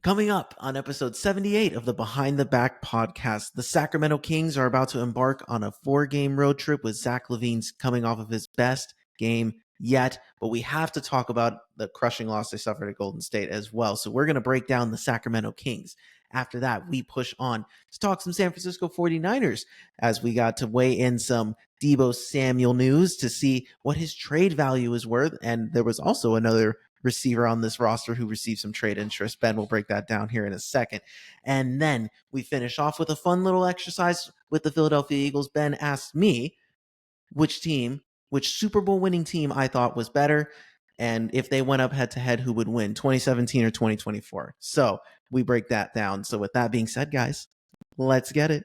Coming up on episode 78 of the Behind the Back podcast, the Sacramento Kings are about to embark on a 4-game road trip with Zach LaVine's coming off of his best game yet. But we have to talk about the crushing loss they suffered at Golden State as well. So we're going to break down the Sacramento Kings. After that, we push on to talk some San Francisco 49ers as we got to weigh in some Deebo Samuel news to see what his trade value is worth. And there was also another receiver on this roster who received some trade interest. Ben will break that down here in a second. And then we finish off with a fun little exercise with the Philadelphia Eagles. Ben asked me which Super Bowl winning team I thought was better, and if they went up head to head, who would win, 2017 or 2024. So we break that down. So with that being said, guys, let's get it.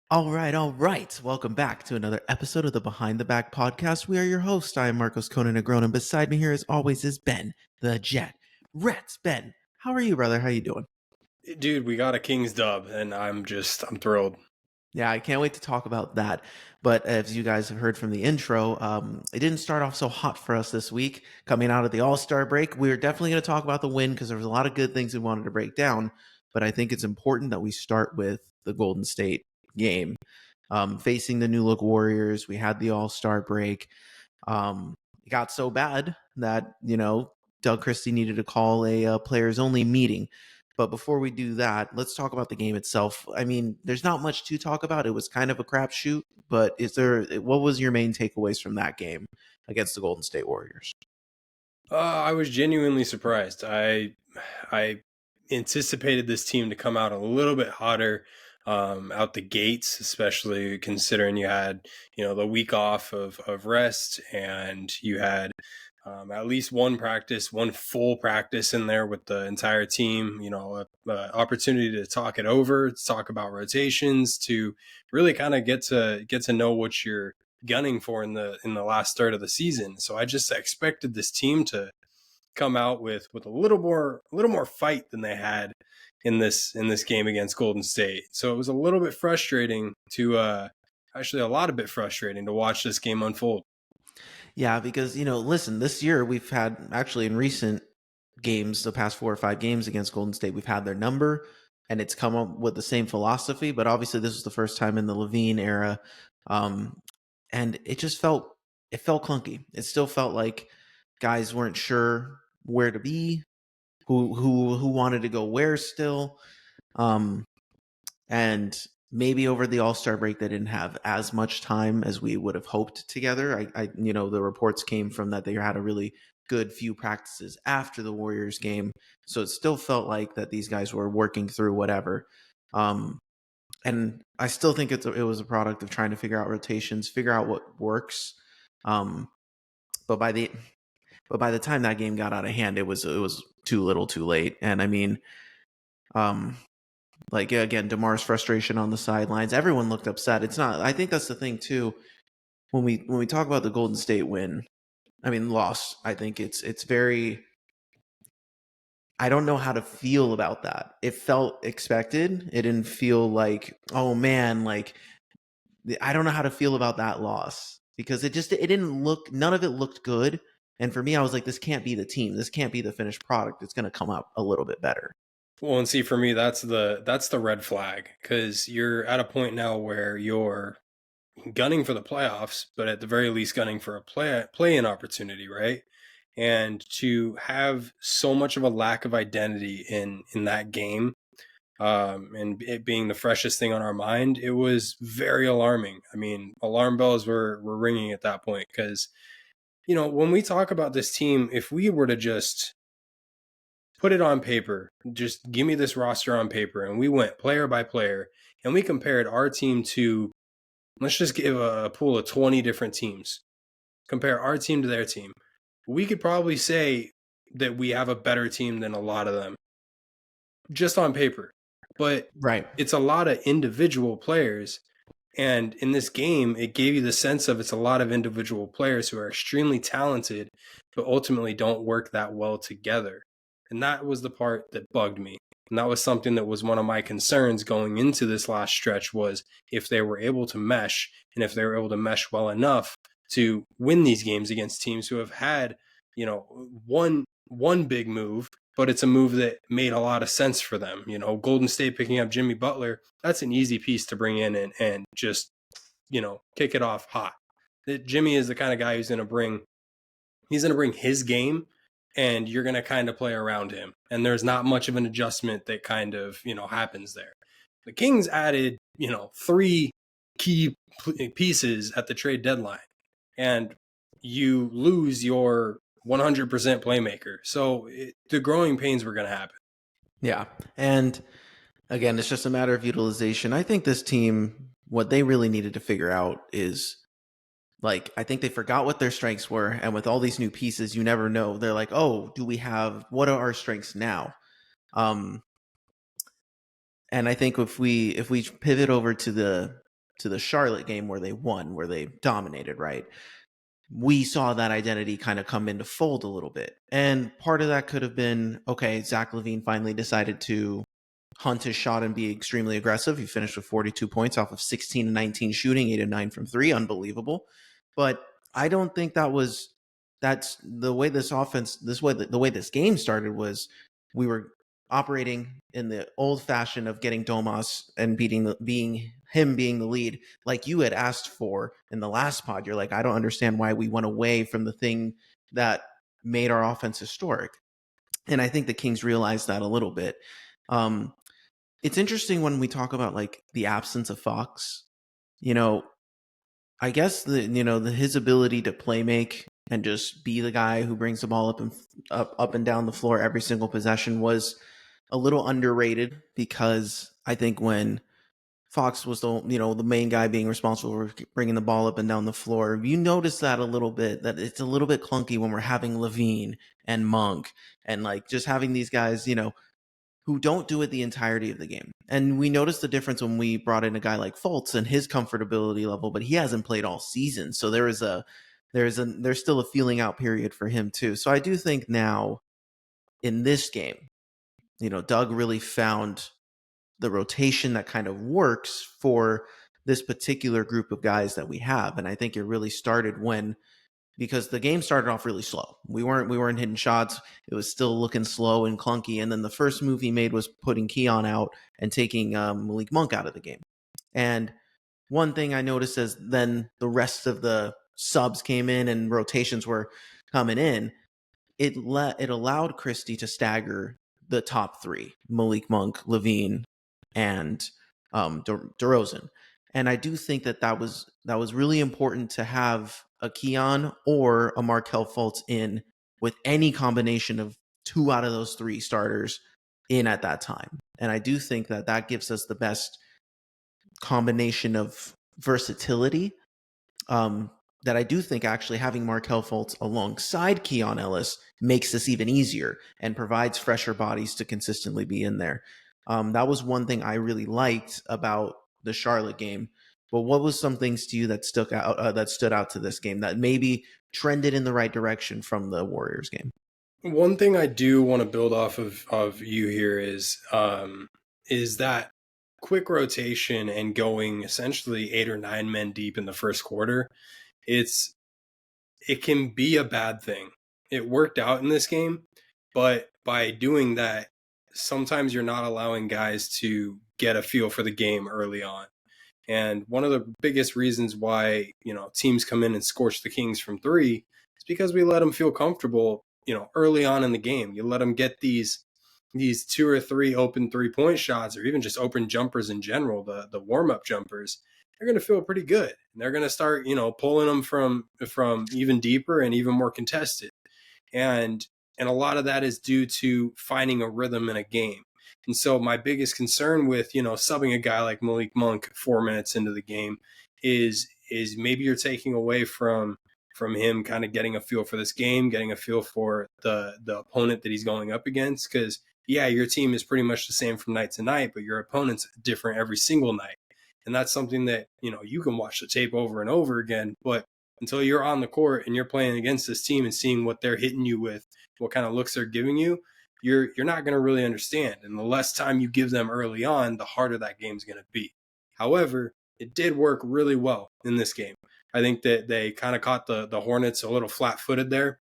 All right. Welcome back to another episode of the Behind the Back podcast. We are your hosts. I am Marcos Conan Negron, and beside me here, as always, is Ben, the Jet Rets. Ben, how are you, brother? How you doing? Dude, we got a Kings dub, and I'm thrilled. Yeah, I can't wait to talk about that. But as you guys have heard from the intro, it didn't start off so hot for us this week. Coming out of the All-Star break, we're definitely going to talk about the win because there was a lot of good things we wanted to break down. But I think it's important that we start with the Golden State game. Facing the new look Warriors, we had the All-Star break. It got so bad that, Doug Christie needed to call a players only meeting. But before we do that, let's talk about the game itself. I mean, there's not much to talk about. It was kind of a crapshoot, but what was your main takeaways from that game against the Golden State Warriors? I was genuinely surprised. I anticipated this team to come out a little bit hotter out the gates, especially considering you had, the week off of rest, and you had at least one full practice in there with the entire team, opportunity to talk it over, to talk about rotations, to really kind of get to know what you're gunning for in the last third of the season. So I just expected this team to come out with a little more fight than they had in this game against Golden State. So it was a little bit frustrating to actually a lot of bit frustrating to watch this game unfold. Yeah, because, listen, this year we've had actually in recent games, the past 4 or 5 games against Golden State, we've had their number and it's come up with the same philosophy. But obviously this was the first time in the LaVine era. And it just felt clunky. It still felt like guys weren't sure where to be, who wanted to go where still. And maybe over the All-Star break, they didn't have as much time as we would have hoped together. The reports came from that they had a really good few practices after the Warriors game. So it still felt like that these guys were working through whatever. And I still think it was a product of trying to figure out rotations, figure out what works. But by the time that game got out of hand, it was too little, too late. And I mean, again, DeMar's frustration on the sidelines. Everyone looked upset. It's not. I think that's the thing too. When we talk about the Golden State loss. I think it's very. I don't know how to feel about that. It felt expected. It didn't feel like, oh man, I don't know how to feel about that loss because it didn't look. None of it looked good. And for me, I was like, this can't be the team. This can't be the finished product. It's going to come out a little bit better. Well, and see, for me, that's the red flag, because you're at a point now where you're gunning for the playoffs, but at the very least gunning for a play-in opportunity, right? And to have so much of a lack of identity in that game, and it being the freshest thing on our mind, it was very alarming. I mean, alarm bells were ringing at that point, because, when we talk about this team, if we were to just put it on paper, just give me this roster on paper, and we went player by player, and we compared our team to, let's just give a pool of 20 different teams, compare our team to their team, we could probably say that we have a better team than a lot of them, just on paper. But right, it's a lot of individual players, And in this game, it gave you the sense of it's a lot of individual players who are extremely talented, but ultimately don't work that well together. And that was the part that bugged me. And that was something that was one of my concerns going into this last stretch, was if they were able to mesh, and if they were able to mesh well enough to win these games against teams who have had, one big move, but it's a move that made a lot of sense for them. Golden State picking up Jimmy Butler, that's an easy piece to bring in and just, kick it off hot. Jimmy is the kind of guy he's going to bring his game, and you're going to kind of play around him. And there's not much of an adjustment that kind of, happens there. The Kings added, 3 key pieces at the trade deadline, and you lose your 100% playmaker. So the growing pains were going to happen. Yeah. And again, it's just a matter of utilization. I think this team, what they really needed to figure out is, I think they forgot what their strengths were. And with all these new pieces, you never know. They're like, oh, what are our strengths now? And I think if we pivot over to the Charlotte game where they won, where they dominated, right? We saw that identity kind of come into fold a little bit. And part of that could have been, okay, Zach LaVine finally decided to hunt his shot and be extremely aggressive. He finished with 42 points off of 16 and 19 shooting, 8 and 9 from 3. Unbelievable. But I don't think that's the way the way this game started. Was we were operating in the old fashion of getting Domas and being the lead, like you had asked for in the last pod. You're like, I don't understand why we went away from the thing that made our offense historic. And I think the Kings realized that a little bit. It's interesting when we talk about the absence of Fox. I guess his ability to play make and just be the guy who brings the ball up and down the floor every single possession was a little underrated, because I think when Fox was the main guy being responsible for bringing the ball up and down the floor, you notice that a little bit, that it's a little bit clunky when we're having LaVine and Monk and just having these guys, who don't do it the entirety of the game. And we noticed the difference when we brought in a guy like Fultz and his comfortability level, but he hasn't played all season. So there's still a feeling out period for him too. So I do think now in this game, Doug really found the rotation that kind of works for this particular group of guys that we have. And I think it really started because the game started off really slow. We weren't hitting shots. It was still looking slow and clunky. And then the first move he made was putting Keon out and taking Malik Monk out of the game. And one thing I noticed is then the rest of the subs came in and rotations were coming in. It allowed Christie to stagger the top 3: Malik Monk, LaVine, and DeRozan. And I do think that was really important to have a Keon or a Markelle Fultz in with any combination of 2 out of those 3 starters in at that time. And I do think that gives us the best combination of versatility. That I do think actually having Markelle Fultz alongside Keon Ellis makes this even easier and provides fresher bodies to consistently be in there. That was one thing I really liked about the Charlotte game. But what was some things to you that stood out to this game that maybe trended in the right direction from the Warriors game? One thing I do want to build off of you here is that quick rotation and going essentially 8 or 9 men deep in the first quarter. It can be a bad thing. It worked out in this game, but by doing that, sometimes you're not allowing guys to get a feel for the game early on. And one of the biggest reasons why, teams come in and scorch the Kings from 3 is because we let them feel comfortable, early on in the game. You let them get these 2 or 3 open 3-point shots, or even just open jumpers in general, the warm-up jumpers. They're going to feel pretty good. And they're going to start, pulling them from even deeper and even more contested. And a lot of that is due to finding a rhythm in a game. And so my biggest concern with, subbing a guy like Malik Monk 4 minutes into the game is maybe you're taking away from him kind of getting a feel for this game, getting a feel for the opponent that he's going up against. Because, yeah, your team is pretty much the same from night to night, but your opponent's different every single night. And that's something that, you can watch the tape over and over again, but until you're on the court and you're playing against this team and seeing what they're hitting you with, what kind of looks they're giving you, you're not going to really understand. And the less time you give them early on, the harder that game's going to be. However, it did work really well in this game. I think that they kind of caught the Hornets a little flat-footed there,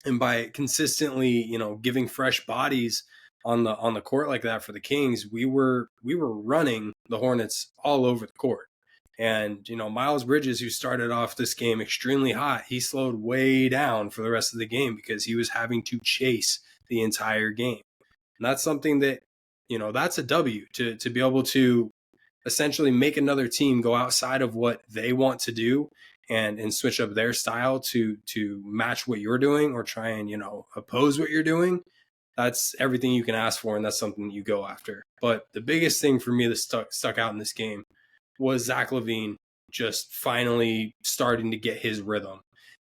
and by consistently, giving fresh bodies on the court like that for the Kings, we were running the Hornets all over the court. And Miles Bridges, who started off this game extremely hot, he slowed way down for the rest of the game because he was having to chase the entire game. And that's something that, that's a W to be able to essentially make another team go outside of what they want to do and switch up their style to match what you're doing or try and oppose what you're doing. That's everything you can ask for, and that's something that you go after. But the biggest thing for me that stuck out in this game was Zach LaVine just finally starting to get his rhythm.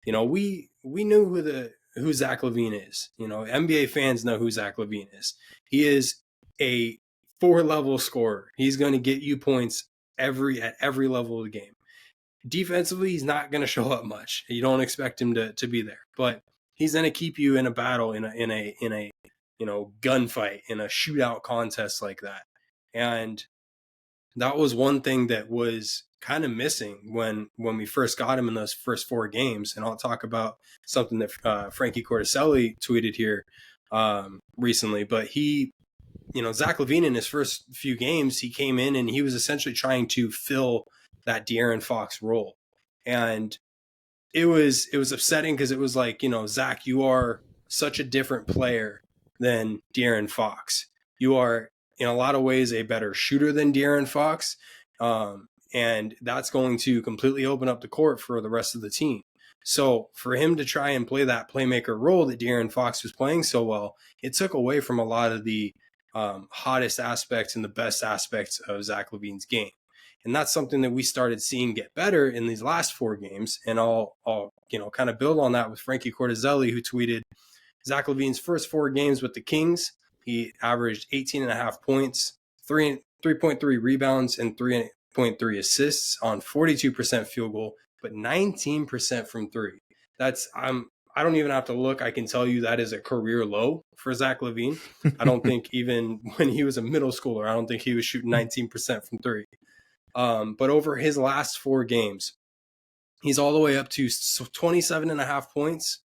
We knew who Zach LaVine is. NBA fans know who Zach LaVine is. He is a 4-level scorer. He's going to get you points at every level of the game. Defensively, he's not going to show up much. You don't expect him to be there, but he's going to keep you in a battle, in a gunfight, in a shootout contest like that. And that was one thing that was kind of missing when we first got him in those first 4 games. And I'll talk about something that Frankie Corticelli tweeted here recently, but Zach LaVine in his first few games, he came in and he was essentially trying to fill that De'Aaron Fox role. And it was upsetting because it was like, Zach, you are such a different player than De'Aaron Fox. You are in a lot of ways a better shooter than De'Aaron Fox. And that's going to completely open up the court for the rest of the team. So for him to try and play that playmaker role that De'Aaron Fox was playing so well, it took away from a lot of the hottest aspects and the best aspects of Zach LaVine's game. And that's something that we started seeing get better in these last 4 games. And I'll kind of build on that with Frankie Corticelli, who tweeted Zach LaVine's first 4 games with the Kings, he averaged 18.5 points, 3.3 rebounds, and 3.3 assists on 42% field goal, but 19% from 3. I don't even have to look. I can tell you that is a career low for Zach LaVine. I don't think even when he was a middle schooler, I don't think he was shooting 19% from 3. But over his last 4 games, he's all the way up to 27.5 points,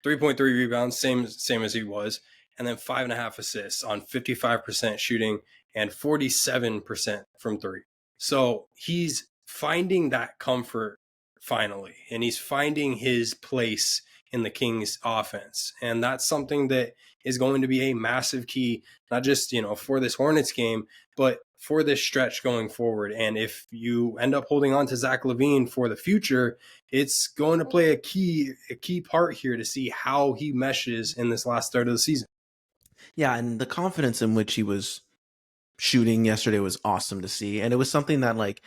3.3 rebounds, same as he was, and then 5.5 assists on 55% shooting and 47% from 3. So he's finding that comfort finally, and he's finding his place in the Kings offense. And that's something that is going to be a massive key, not just, for this Hornets game, but for this stretch going forward. And if you end up holding on to Zach LaVine for the future, it's going to play a key part here to see how he meshes in this last third of the season. Yeah, and the confidence in which he was shooting yesterday was awesome to see. And it was something that, like,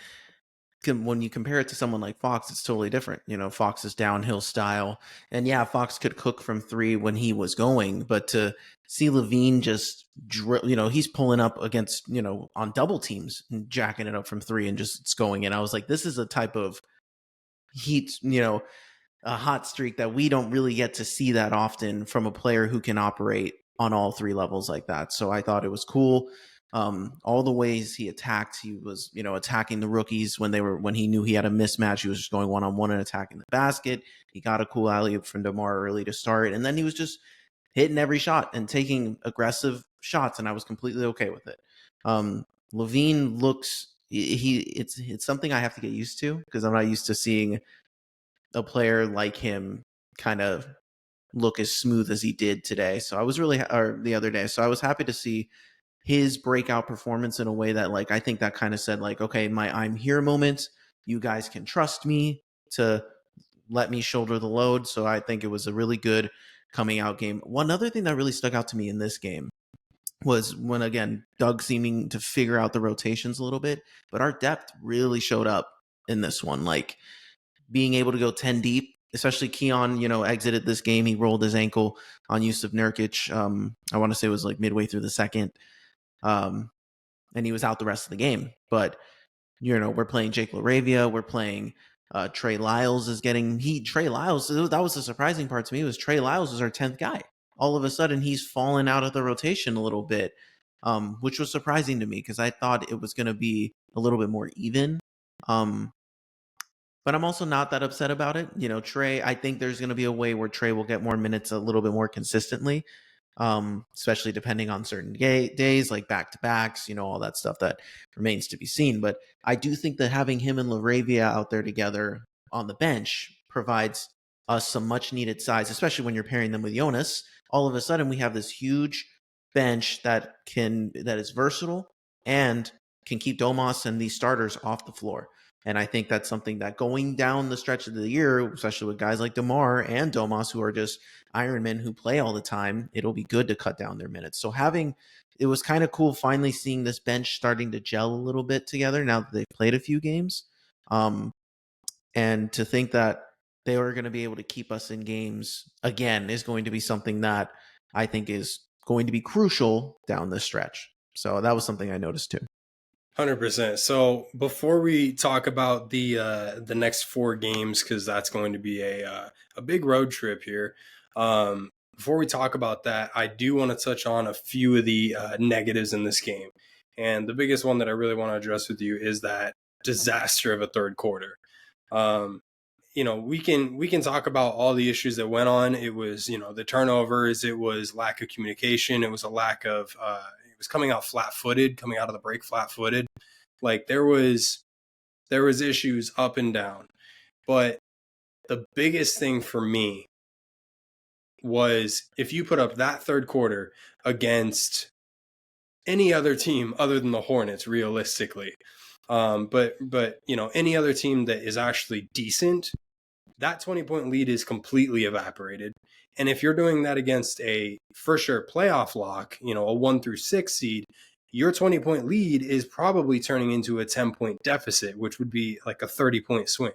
when you compare it to someone like Fox, it's totally different. Fox is downhill style. And yeah, Fox could cook from 3 when he was going, but to see LaVine just he's pulling up against, on double teams, and jacking it up from 3 and just it's going in. I was like, this is a type of heat, a hot streak that we don't really get to see that often from a player who can operate on all 3 levels like that. So I thought it was cool. All the ways he attacked, he was, attacking the rookies when he knew he had a mismatch. He was just going one-on-one and attacking the basket. He got a cool alley-oop from DeMar early to start, and then he was just hitting every shot and taking aggressive shots, and I was completely okay with it. LaVine looks, it's something I have to get used to because I'm not used to seeing a player like him kind of look as smooth as he did today. So I was or the other day. So I was happy to see his breakout performance in a way that, like, I think that kind of said, like, okay, my I'm here moment, you guys can trust me to let me shoulder the load. So I think it was a really good coming out game. One other thing that really stuck out to me in this game was when, again, Doug seeming to figure out the rotations a little bit, but our depth really showed up in this one. Like, being able to go 10 deep, especially Keon, exited this game. He rolled his ankle on Yusuf Nurkic. I want to say it was like midway through the second. And he was out the rest of the game. But We're playing Jake LaRavia. We're playing Trey Lyles is getting heat. Trey Lyles, that was the surprising part to me, was Trey Lyles was our 10th guy. All of a sudden, he's fallen out of the rotation a little bit, which was surprising to me because I thought it was going to be a little bit more even. Um, but I'm also not that upset about it. Trey, I think there's going to be a way where Trey will get more minutes a little bit more consistently, especially depending on certain days, like back to backs, all that stuff that remains to be seen. But I do think that having him and LaRavia out there together on the bench provides us some much needed size, especially when you're pairing them with Jonas. All of a sudden, we have this huge bench that is versatile and can keep Domas and these starters off the floor. And I think that's something that going down the stretch of the year, especially with guys like DeMar and Domas, who are just Ironmen who play all the time, it'll be good to cut down their minutes. So it was kind of cool finally seeing this bench starting to gel a little bit together now that they've played a few games. And to think that they are going to be able to keep us in games again is going to be something that I think is going to be crucial down the stretch. So that was something I noticed too. 100%. So before we talk about the next 4 games, because that's going to be a big road trip here. Before we talk about that, I do want to touch on a few of the negatives in this game, and the biggest one that I really want to address with you is that disaster of a third quarter. We can talk about all the issues that went on. It was the turnovers, it was lack of communication, it was a lack of it was coming out flat-footed, coming out of the break flat-footed. Like there was issues up and down. But the biggest thing for me was if you put up that third quarter against any other team other than the Hornets, realistically, but any other team that is actually decent, that 20-point lead is completely evaporated. And if you're doing that against a for sure playoff lock, a 1 through 6 seed, your 20-point lead is probably turning into a 10-point deficit, which would be like a 30-point swing.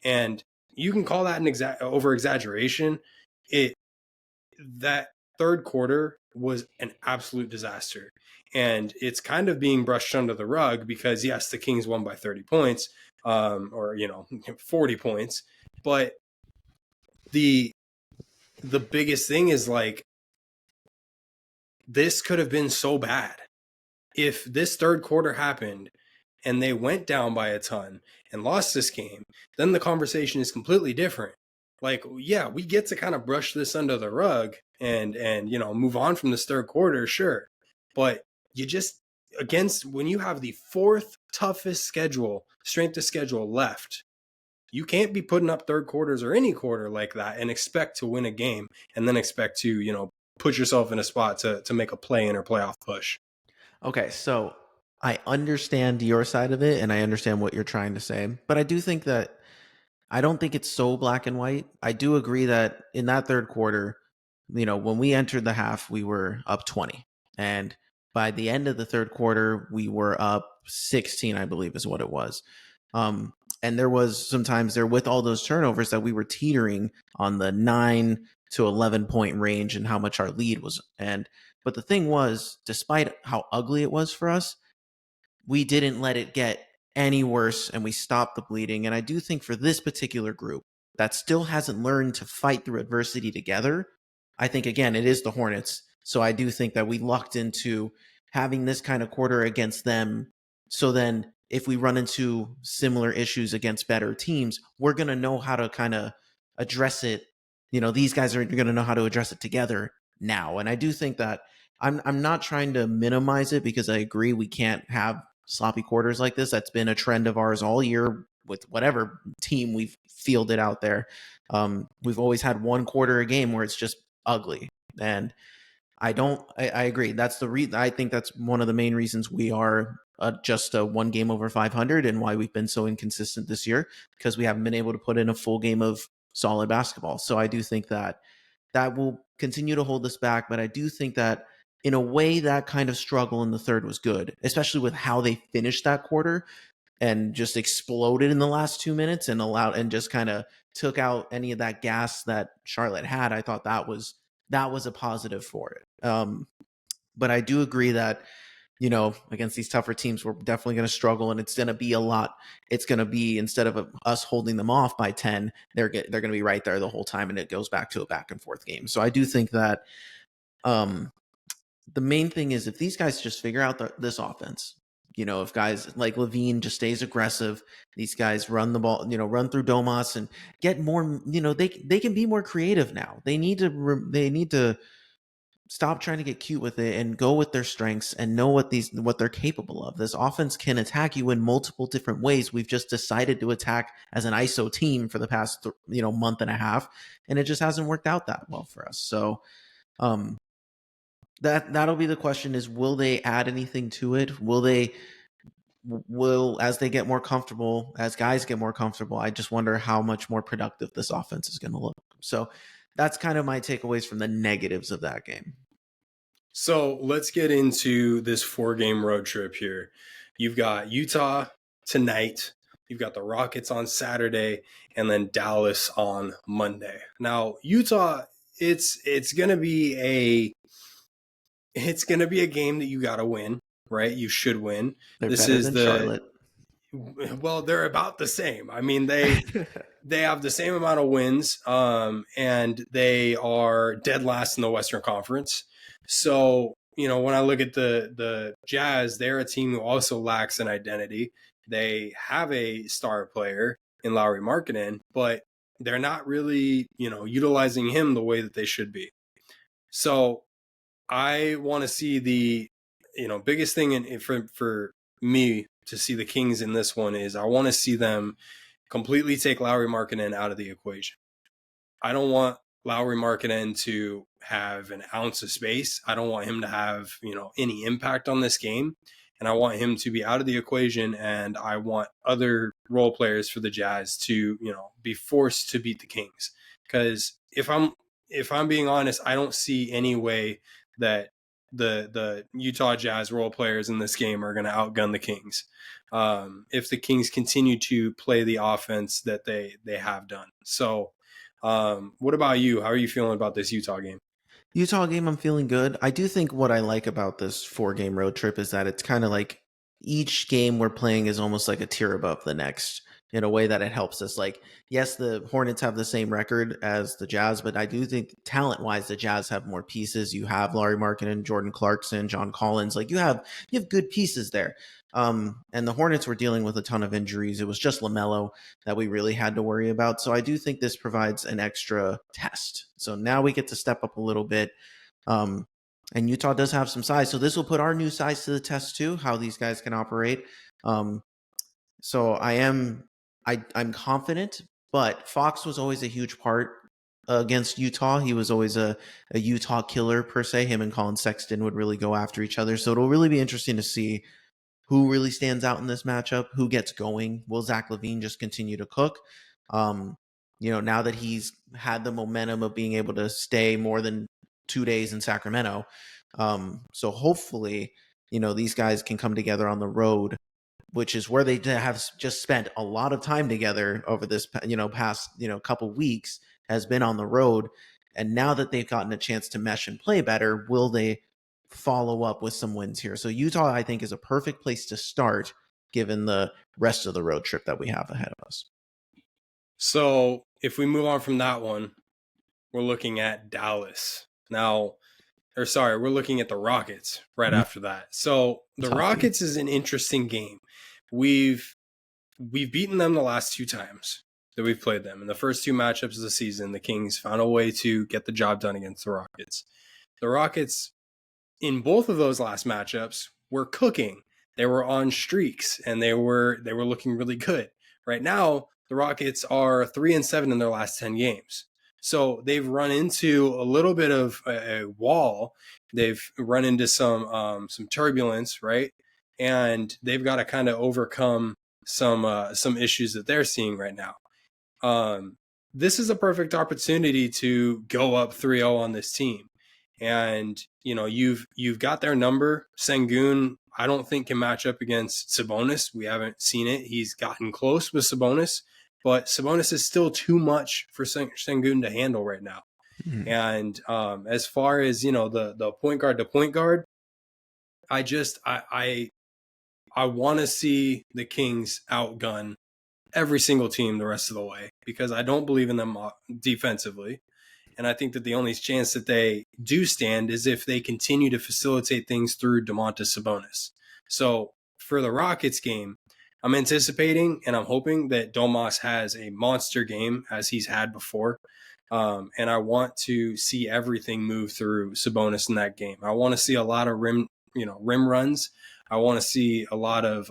And you can call that an over exaggeration. That third quarter was an absolute disaster. And it's kind of being brushed under the rug because, yes, the Kings won by 30 points, or 40 points. But the biggest thing is like this could have been so bad if this third quarter happened and they went down by a ton and lost this game. Then the conversation is completely different. Like, yeah, we get to kind of brush this under the rug and move on from this third quarter, sure, but you just when you have the 4th toughest strength of schedule left, you can't be putting up third quarters or any quarter like that and expect to win a game and then expect to, put yourself in a spot to make a play-in or playoff push. Okay, so I understand your side of it and I understand what you're trying to say, but I don't think it's so black and white. I do agree that in that third quarter, when we entered the half, we were up 20. And by the end of the third quarter, we were up 16, I believe is what it was. And there was sometimes there with all those turnovers that we were teetering on the 9 to 11 point range and how much our lead was. But the thing was, despite how ugly it was for us, we didn't let it get any worse and we stopped the bleeding. And I do think for this particular group that still hasn't learned to fight through adversity together, I think, again, it is the Hornets. So I do think that we lucked into having this kind of quarter against them. So then if we run into similar issues against better teams, we're going to know how to kind of address it. These guys are going to know how to address it together now. And I do think that I'm not trying to minimize it because I agree we can't have sloppy quarters like this. That's been a trend of ours all year with whatever team we've fielded out there. We've always had one quarter a game where it's just ugly. And I agree. That's I think that's one of the main reasons we are just a 1 game over 500 and why we've been so inconsistent this year, because we haven't been able to put in a full game of solid basketball. So I do think that will continue to hold us back. But I do think that in a way, that kind of struggle in the third was good, especially with how they finished that quarter and just exploded in the last 2 minutes and just kind of took out any of that gas that Charlotte had. I thought that was a positive for it. But I do agree that against these tougher teams, we're definitely going to struggle, and it's going to be a lot. It's going to be, instead of us holding them off by 10, they're going to be right there the whole time, and it goes back to a back and forth game. So I do think that the main thing is, if these guys just figure out this offense, if guys like LaVine just stays aggressive, these guys run the ball, run through Domas and get more, they can be more creative now. They need to stop trying to get cute with it and go with their strengths and know what they're capable of. This offense can attack you in multiple different ways. We've just decided to attack as an ISO team for the past month and a half, and it just hasn't worked out that well for us. So that'll be the question: is will they add anything to it? Will as they get more comfortable, as guys get more comfortable, I just wonder how much more productive this offense is going to look. So that's kind of my takeaways from the negatives of that game. So let's get into this 4-game road trip here. You've got Utah tonight, you've got the Rockets on Saturday, and then Dallas on Monday. Now, Utah, it's gonna be a game that you gotta win, right? You should win. They're better than Charlotte. Well, they're about the same. I mean, they have the same amount of wins, and they are dead last in the Western Conference. So, when I look at the Jazz, they're a team who also lacks an identity. They have a star player in Lauri Markkanen, but they're not really, utilizing him the way that they should be. So I want to see the, biggest thing for me to see the Kings in this one is I want to see them completely take Lauri Markkanen out of the equation. I don't want Lauri Markkanen to have an ounce of space. I don't want him to have, any impact on this game. And I want him to be out of the equation. And I want other role players for the Jazz to, be forced to beat the Kings. Because if I'm being honest, I don't see any way that the Utah Jazz role players in this game are going to outgun the Kings. If the Kings continue to play the offense that they have done. So, what about you? How are you feeling about this Utah game? Utah game, I'm feeling good. I do think what I like about this 4-game road trip is that it's kind of like each game we're playing is almost like a tier above the next, in a way that it helps us. Like, yes, the Hornets have the same record as the Jazz, but I do think talent-wise, the Jazz have more pieces. You have Lauri Markkanen, Jordan Clarkson, John Collins. Like, you have good pieces there. And the Hornets were dealing with a ton of injuries. It was just LaMelo that we really had to worry about. So I do think this provides an extra test. So now we get to step up a little bit. And Utah does have some size. So this will put our new size to the test too, how these guys can operate. So I'm confident, but Fox was always a huge part against Utah. He was always a Utah killer per se. Him and Colin Sexton would really go after each other. So it'll really be interesting to see who really stands out in this matchup, who gets going. Will Zach LaVine just continue to cook? Now that he's had the momentum of being able to stay more than 2 days in Sacramento. So hopefully, these guys can come together on the road, which is where they have just spent a lot of time together over this, past, couple weeks, has been on the road. And now that they've gotten a chance to mesh and play better, will they follow up with some wins here? So Utah, I think, is a perfect place to start, given the rest of the road trip that we have ahead of us. So if we move on from that one, we're looking at Dallas. We're looking at the Rockets right after that. So the Rockets is an interesting game. We've beaten them the last 2 times that we've played them. In the first 2 matchups of the season, the Kings found a way to get the job done against the Rockets. The Rockets, in both of those last matchups, were cooking. They were on streaks, and they were looking really good. Right now, the Rockets are 3-7 in their last 10 games. So they've run into a little bit of a wall. They've run into some turbulence, right? And they've got to kind of overcome some issues that they're seeing right now. This is a perfect opportunity to go up 3-0 on this team. And, you've got their number. Sengun, I don't think, can match up against Sabonis. We haven't seen it. He's gotten close with Sabonis, but Sabonis is still too much for Sengun to handle right now. Mm-hmm. And as far as, the point guard to point guard, I want to see the Kings outgun every single team the rest of the way because I don't believe in them defensively. And I think that the only chance that they do stand is if they continue to facilitate things through Domantas Sabonis. So for the Rockets game, I'm anticipating and I'm hoping that Domas has a monster game as he's had before. And I want to see everything move through Sabonis in that game. I want to see a lot of rim runs. I want to see a lot of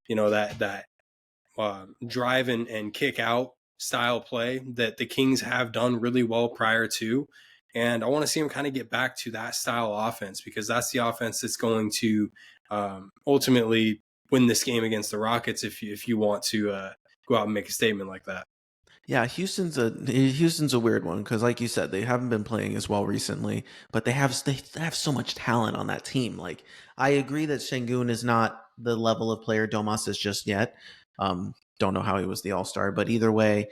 that drive and kick out style play that the Kings have done really well prior to. And I want to see them kind of get back to that style offense because that's the offense that's going to ultimately win this game against the Rockets if you want to go out and make a statement like that. Yeah, Houston's a weird one because, like you said, they haven't been playing as well recently, but they have so much talent on that team. Like, I agree that Şengün is not the level of player Domas is just yet. Don't know how he was the All Star, but either way,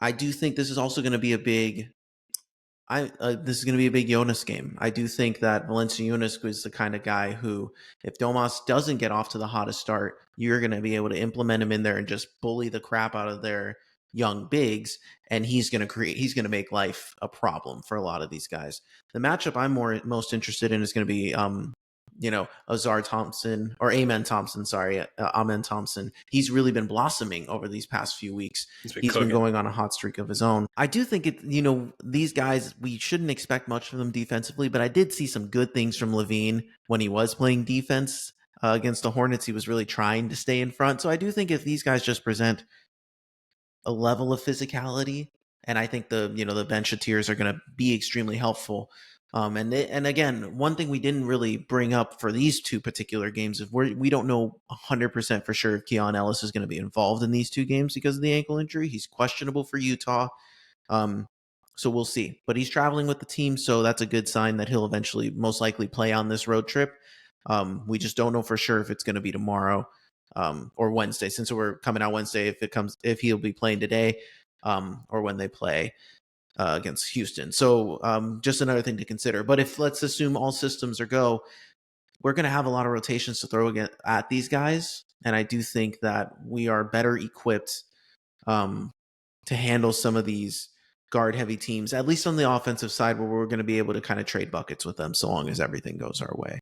I do think this is also going to be a big this is going to be a big Jonas game. I do think that Valanciunas is the kind of guy who, if Domas doesn't get off to the hottest start, you're going to be able to implement him in there and just bully the crap out of their young bigs, and he's going to make life a problem for a lot of these guys. The matchup I'm most interested in is going to be Azar Thompson or Amen Thompson. Sorry, Amen Thompson. He's really been blossoming over these past few weeks. He's been going on a hot streak of his own. I do think these guys, we shouldn't expect much from them defensively, but I did see some good things from LaVine when he was playing defense against the Hornets. He was really trying to stay in front. So I do think if these guys just present a level of physicality, and I think the bencheteers are going to be extremely helpful. And again, one thing we didn't really bring up for these two particular games is we don't know 100% for sure if Keon Ellis is going to be involved in these two games because of the ankle injury. He's questionable for Utah. So we'll see. But he's traveling with the team, so that's a good sign that he'll eventually most likely play on this road trip. We just don't know for sure if it's going to be tomorrow or Wednesday, since we're coming out Wednesday, if he'll be playing today or when they play against Houston. So just another thing to consider. But if let's assume all systems are go, we're going to have a lot of rotations to throw at these guys. And I do think that we are better equipped to handle some of these guard heavy teams, at least on the offensive side, where we're going to be able to kind of trade buckets with them so long as everything goes our way.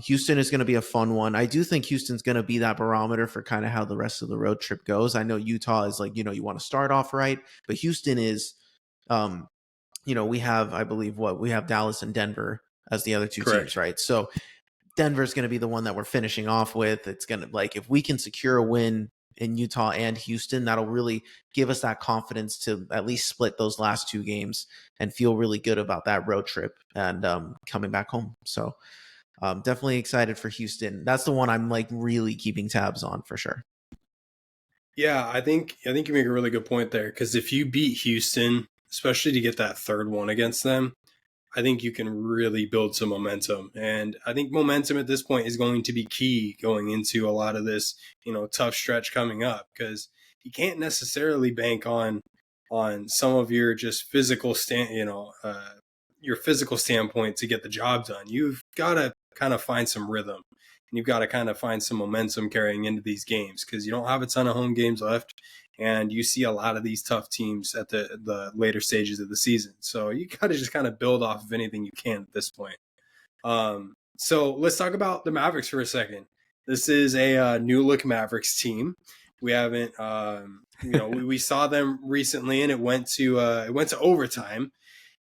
Houston is going to be a fun one. I do think Houston's going to be that barometer for kind of how the rest of the road trip goes. I know Utah is like, you want to start off right, but Houston is, we have, I believe we have Dallas and Denver as the other two teams, right? So Denver's going to be the one that we're finishing off with. It's going to if we can secure a win in Utah and Houston, that'll really give us that confidence to at least split those last two games and feel really good about that road trip and coming back home. So definitely excited for Houston. That's the one I'm really keeping tabs on for sure. Yeah, I think you make a really good point there because if you beat Houston, especially to get that third one against them, I think you can really build some momentum. And I think momentum at this point is going to be key going into a lot of this, tough stretch coming up because you can't necessarily bank on some of your just physical your physical standpoint to get the job done. You've got to kind of find some rhythm and you've got to kind of find some momentum carrying into these games because you don't have a ton of home games left. And you see a lot of these tough teams at the later stages of the season. So you got to just kind of build off of anything you can at this point. So let's talk about the Mavericks for a second. This is a new look Mavericks team. We haven't, we saw them recently, and it went to overtime.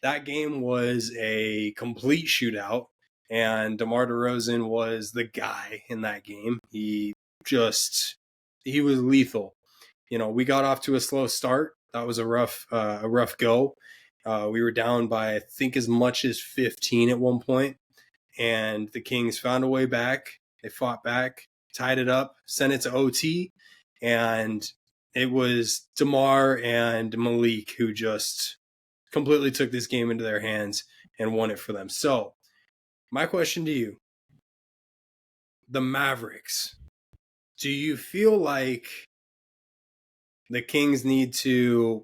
That game was a complete shootout, and DeMar DeRozan was the guy in that game. He was lethal. We got off to a slow start. That was a rough go. We were down by, I think, as much as 15 at one point, and the Kings found a way back. They fought back, tied it up, sent it to OT, and it was DeMar and Malik who just completely took this game into their hands and won it for them. So, my question to you, the Mavericks, do you feel like the Kings need to,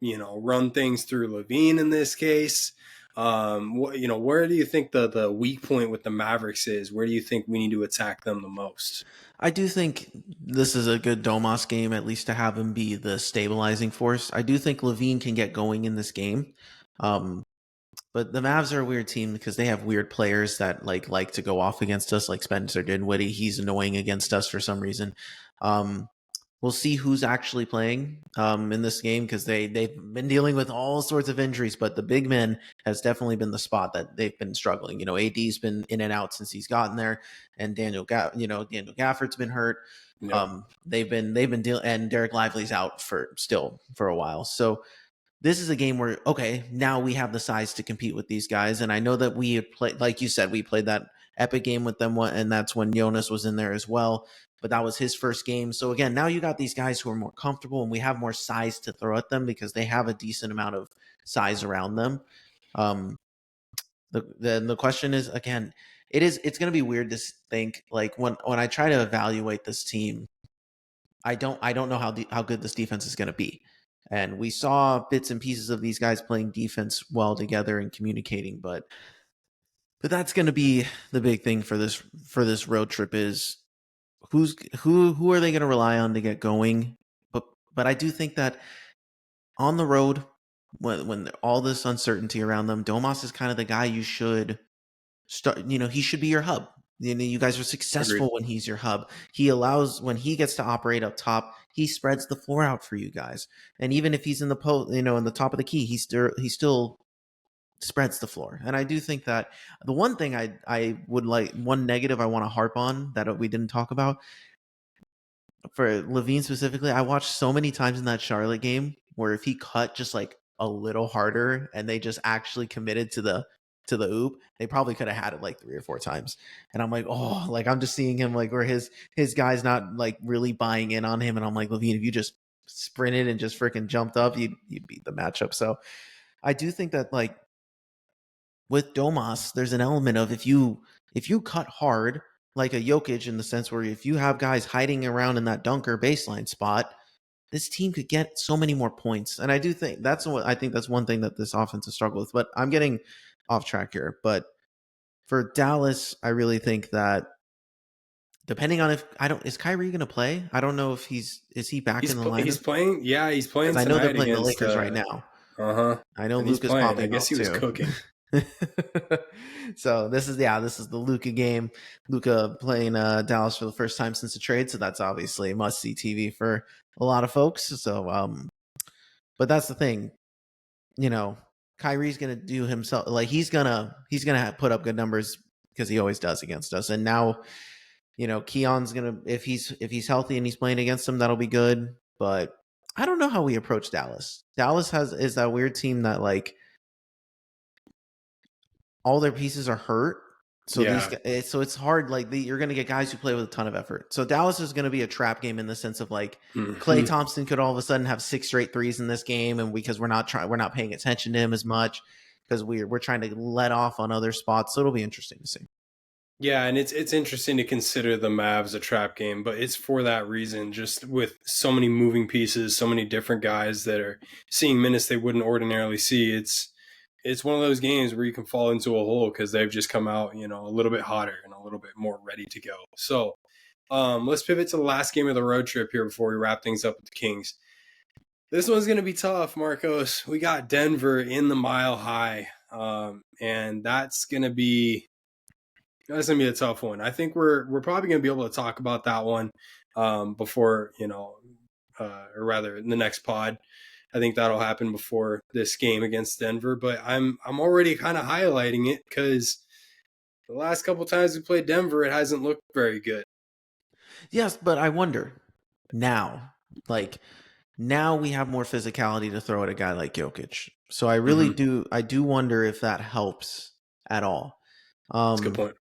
run things through LaVine in this case? Where do you think the weak point with the Mavericks is? Where do you think we need to attack them the most? I do think this is a good Domas game, at least to have him be the stabilizing force. I do think LaVine can get going in this game. Um, but the Mavs are a weird team because they have weird players that like to go off against us, like Spencer Dinwiddie. He's annoying against us for some reason. Um, we'll see who's actually playing in this game because they've been dealing with all sorts of injuries, but the big men has definitely been the spot that they've been struggling. AD's been in and out since he's gotten there, and Daniel Gafford's been hurt. Yep. They've been dealing, and Derek Lively's out for a while. So this is a game where, okay, now we have the size to compete with these guys. And I know that we had played, like you said, we played that epic game with them, and that's when Jonas was in there as well. But that was his first game. So again, now you got these guys who are more comfortable, and we have more size to throw at them because they have a decent amount of size around them. The question is, again, it's going to be weird to think, like, when I try to evaluate this team, I don't know how good this defense is going to be. And we saw bits and pieces of these guys playing defense well together and communicating, but that's going to be the big thing for this road trip is who are they going to rely on to get going? But I do think that on the road, when all this uncertainty around them, Domas is kind of the guy you should start. He should be your hub. You guys are successful Agreed. when he's your hub. He allows, when he gets to operate up top, he spreads the floor out for you guys. And even if he's in the post, in the top of the key, he still spreads the floor. And I do think that the one thing I would like, one negative I want to harp on that we didn't talk about for LaVine specifically, I watched so many times in that Charlotte game where if he cut just like a little harder and they just actually committed to the oop, they probably could have had it like 3 or 4 times. And I'm like, oh, like I'm just seeing him like where his guy's not like really buying in on him. And I'm like, LaVine, if you just sprinted and just freaking jumped up, you'd beat the matchup. So I do think that, like, with Domas, there's an element of if you cut hard like a Jokic, in the sense where if you have guys hiding around in that dunker baseline spot, this team could get so many more points. And I do think that's one thing that this offense has struggled with. But I'm getting off track here. But for Dallas, I really think that depending on if is Kyrie going to play? I don't know if is he back in the He's lineup? playing. Yeah, he's playing Because I know they're tonight playing the against. Lakers right now. Uh-huh. I know And he's Luka's playing. I popping guess off he was too. cooking. So this is the Luka game. Luka playing Dallas for the first time since the trade, so that's obviously must see TV for a lot of folks. So but that's the thing, Kyrie's gonna do himself, like he's gonna put up good numbers because he always does against us. And now, Keon's gonna, if he's healthy and he's playing against him, that'll be good. But I don't know how we approach Dallas. Dallas is that weird team that, like, all their pieces are hurt. So Yeah. so it's hard. Like, you're going to get guys who play with a ton of effort. So Dallas is going to be a trap game in the sense of, like, Klay Hmm. Thompson could all of a sudden have 6 straight threes in this game, and because we're not paying attention to him as much because we're trying to let off on other spots. So it'll be interesting to see. Yeah, and it's interesting to consider the Mavs a trap game, but it's for that reason. Just with so many moving pieces, so many different guys that are seeing minutes they wouldn't ordinarily see. It's one of those games where you can fall into a hole because they've just come out, a little bit hotter and a little bit more ready to go. So let's pivot to the last game of the road trip here before we wrap things up with the Kings. This one's going to be tough, Marcos. We got Denver in the Mile High, and that's going to be a tough one. I think we're probably going to be able to talk about that one before, or rather in the next pod. I think that'll happen before this game against Denver. But I'm already kind of highlighting it because the last couple times we played Denver, it hasn't looked very good. Yes, but I wonder now, like, now we have more physicality to throw at a guy like Jokic. So I really Mm-hmm. do wonder if that helps at all. That's a good Um, point.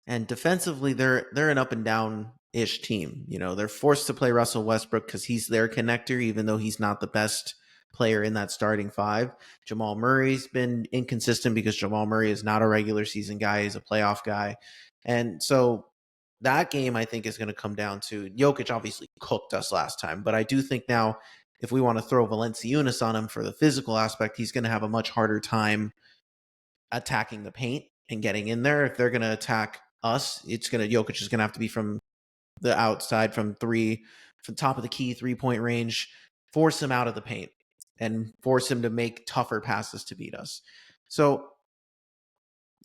And defensively, they're an up and down ish team. They're forced to play Russell Westbrook because he's their connector, even though he's not the best player in that starting five. Jamal Murray's been inconsistent because Jamal Murray is not a regular season guy; he's a playoff guy. And so that game, I think, is going to come down to Jokic. Obviously, cooked us last time, but I do think now, if we want to throw Valanciunas on him for the physical aspect, he's going to have a much harder time attacking the paint and getting in there. If they're going to attack us, Jokic is going to have to be from the outside, from top of the key 3-point range, force him out of the paint and force him to make tougher passes to beat us. So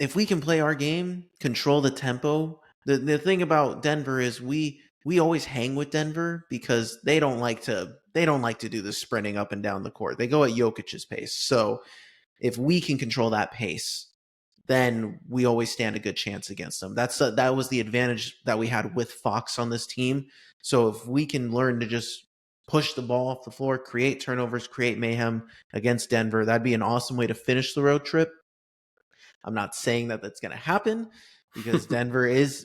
if we can play our game, control the tempo, the thing about Denver is we always hang with Denver because they don't like to do the sprinting up and down the court. They go at Jokic's pace. So if we can control that pace, then we always stand a good chance against them. That was the advantage that we had with Fox on this team. So if we can learn to just push the ball off the floor, create turnovers, create mayhem against Denver, that'd be an awesome way to finish the road trip. I'm not saying that that's going to happen because Denver is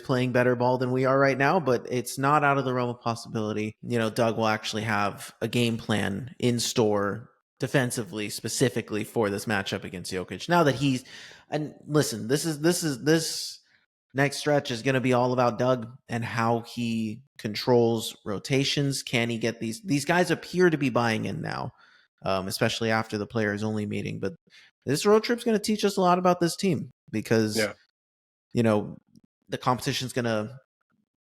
playing better ball than we are right now, but it's not out of the realm of possibility. Doug will actually have a game plan in store defensively, specifically for this matchup against Jokic. Now that listen, this next stretch is going to be all about Doug and how he controls rotations. Can he get these guys appear to be buying in now, especially after the players only meeting, but this road trip's going to teach us a lot about this team because, the competition's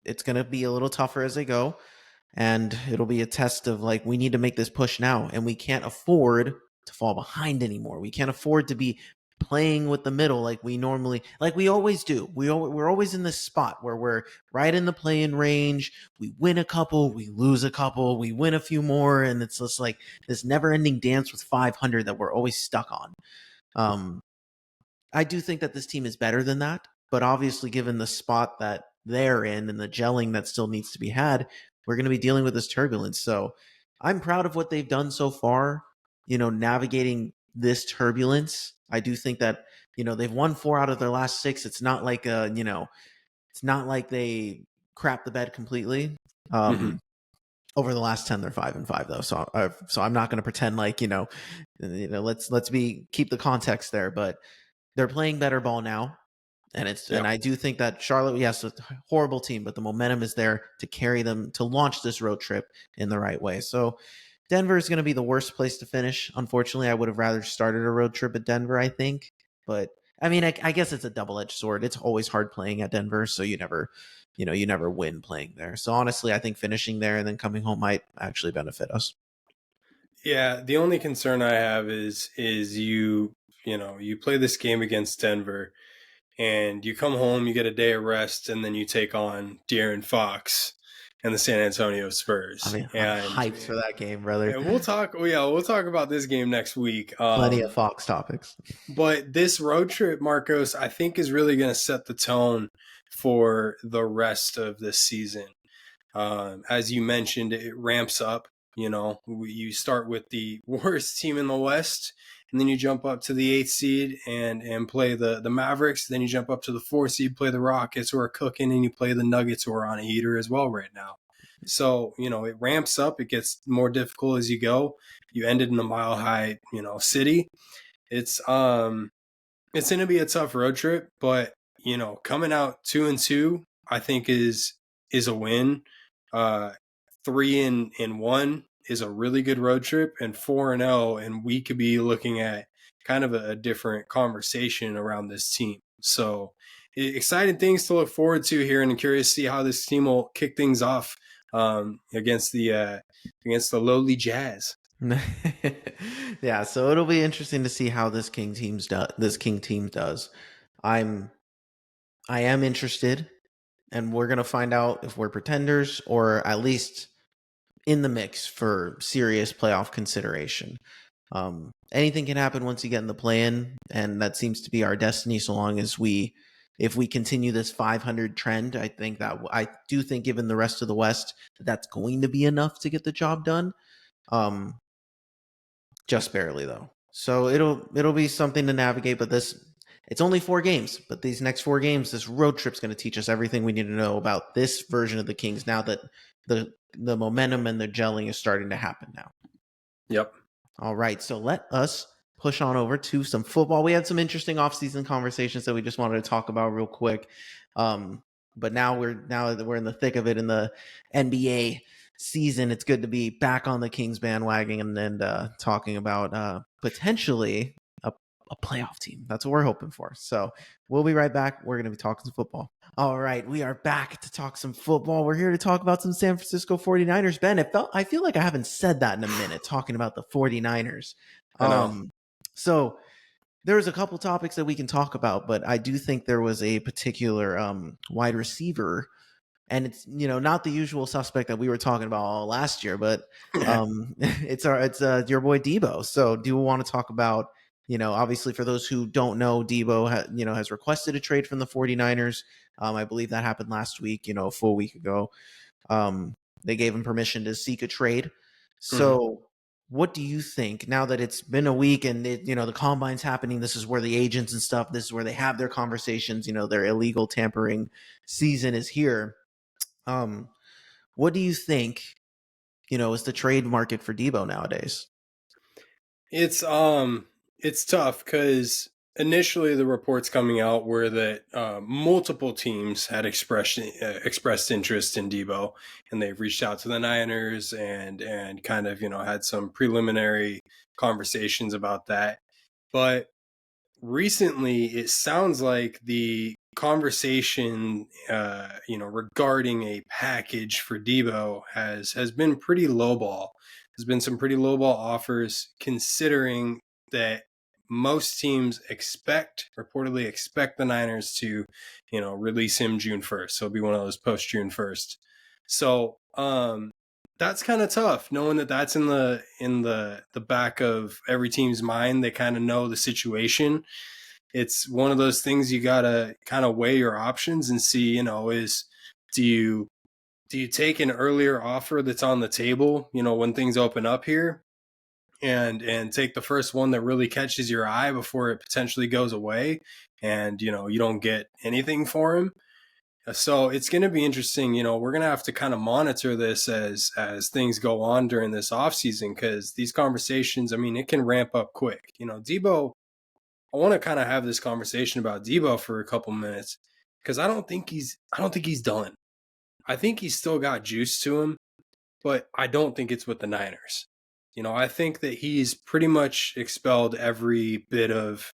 it's going to be a little tougher as they go. And it'll be a test of we need to make this push now. And we can't afford to fall behind anymore. We can't afford to be playing with the middle like we always do. We're always in this spot where we're right in the play-in range. We win a couple, we lose a couple, we win a few more. And it's just this never-ending dance with 500 that we're always stuck on. I do think that this team is better than that, but obviously given the spot that they're in and the gelling that still needs to be had, we're going to be dealing with this turbulence. So I'm proud of what they've done so far, navigating this turbulence. I do think that, they've won 4 out of their last 6. It's not like, it's not like they crap the bed completely. Over the last 10, they're 5-5 though. So I'm not going to pretend let's keep the context there, but they're playing better ball now. And I do think that Charlotte, yes, it's a horrible team, but the momentum is there to carry them to launch this road trip in the right way. So Denver is going to be the worst place to finish. Unfortunately, I would have rather started a road trip at Denver, I think. But I mean, I guess it's a double-edged sword. It's always hard playing at Denver, so you never win playing there. So honestly, I think finishing there and then coming home might actually benefit us. Yeah, the only concern I have is you play this game against Denver and you come home, you get a day of rest, and then you take on De'Aaron Fox and the San Antonio Spurs. I mean, I'm hyped for that game, brother. And we'll talk about this game next week. Plenty of Fox topics. But this road trip, Marcos, I think is really going to set the tone for the rest of this season. As you mentioned, it ramps up. You start with the worst team in the West, and then you jump up to the 8th seed and play the Mavericks. Then you jump up to the 4th seed, play the Rockets who are cooking, and you play the Nuggets who are on a heater as well right now. So, it ramps up. It gets more difficult as you go. You ended in a Mile High, city. It's going to be a tough road trip, but, coming out 2-2, I think is a win. 3-1 is a really good road trip, and 4-0, and we could be looking at kind of a different conversation around this team. So exciting things to look forward to here, and I'm curious to see how this team will kick things off against the lowly Jazz. Yeah, so it'll be interesting to see how this King team does. I am interested, and we're gonna find out if we're pretenders or at least in the mix for serious playoff consideration. Anything can happen once you get in the play-in, and that seems to be our destiny. So long as if we continue this 500 trend, I do think given the rest of the West, that's going to be enough to get the job done. Just barely though. So it'll be something to navigate, but it's only 4 games, but these next 4 games, this road trip's going to teach us everything we need to know about this version of the Kings now that the momentum and the gelling is starting to happen now. Yep. All right, so let us push on over to some football. We had some interesting offseason conversations that we just wanted to talk about real quick. But now that we're in the thick of it in the NBA season, it's good to be back on the Kings bandwagon and talking about potentially a playoff team. That's what we're hoping for. So we'll be right back. We're going to be talking some football. All right, we are back to talk some football. We're here to talk about some San Francisco 49ers. Ben, I feel like I haven't said that in a minute, talking about the 49ers. I know. So there's a couple topics that we can talk about, but I do think there was a particular wide receiver, and it's not the usual suspect that we were talking about all last year, but it's your boy Deebo. So do you want to talk about, obviously for those who don't know, Deebo has requested a trade from the 49ers. I believe that happened last week, a full week ago. They gave him permission to seek a trade. So what do you think now that it's been a week and the combine's happening? This is where the agents and stuff, this is where they have their conversations, their illegal tampering season is here. What do you think, is the trade market for Deebo nowadays? It's tough because initially the reports coming out were that multiple teams had expressed interest in Deebo, and they've reached out to the Niners and kind of had some preliminary conversations about that. But recently, it sounds like the conversation, regarding a package for Deebo has been pretty lowball. There's been some pretty lowball offers, considering that most teams reportedly expect the Niners to, release him June 1st. So it'll be one of those post June 1st. So that's kind of tough, knowing that that's in the back of every team's mind. They kind of know the situation. It's one of those things you gotta kind of weigh your options and see, do you take an earlier offer that's on the table, when things open up here, and take the first one that really catches your eye before it potentially goes away, and you don't get anything for him. So it's going to be interesting. We're going to have to kind of monitor this as things go on during this offseason, because these conversations, I mean, it can ramp up quick. Deebo, I want to kind of have this conversation about Deebo for a couple minutes, because I don't think he's done. I think he's still got juice to him, but I don't think it's with the Niners. I think that he's pretty much expelled every bit of,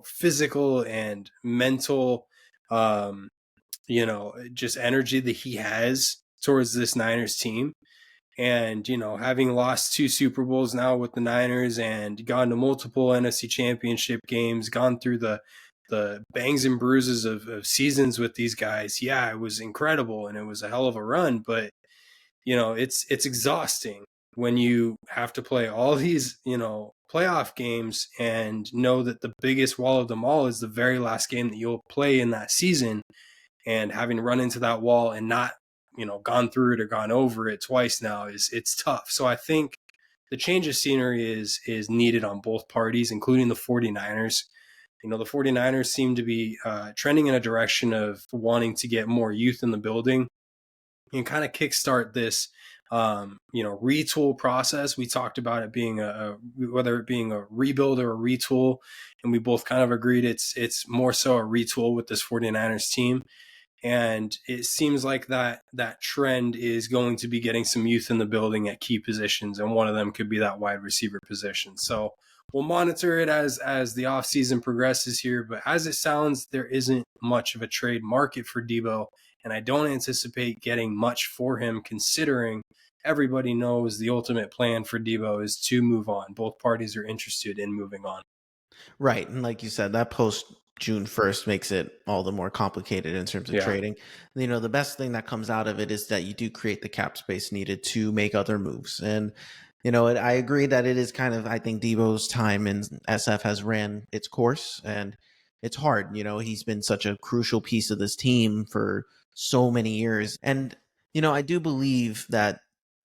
physical and mental, just energy that he has towards this Niners team. And, having lost 2 Super Bowls now with the Niners and gone to multiple NFC Championship games, gone through the bangs and bruises of seasons with these guys. Yeah, it was incredible and it was a hell of a run, but it's exhausting when you have to play all these, playoff games and know that the biggest wall of them all is the very last game that you'll play in that season, and having run into that wall and not, gone through it or gone over it twice now it's tough. So I think the change of scenery is needed on both parties, including the 49ers. The 49ers seem to be trending in a direction of wanting to get more youth in the building and kind of kickstart this, retool process. We talked about it being whether it being a rebuild or a retool, and we both kind of agreed it's more so a retool with this 49ers team. And it seems like that trend is going to be getting some youth in the building at key positions, and one of them could be that wide receiver position. So we'll monitor it as the offseason progresses here. But as it sounds, there isn't much of a trade market for Deebo, and I don't anticipate getting much for him, considering everybody knows the ultimate plan for Deebo is to move on. Both parties are interested in moving on. Right. And like you said, that post June 1st makes it all the more complicated in terms of trading. The best thing that comes out of it is that you do create the cap space needed to make other moves. And, I agree that it is kind of, I think Deebo's time in SF has ran its course, and it's hard. He's been such a crucial piece of this team for so many years. And, I do believe that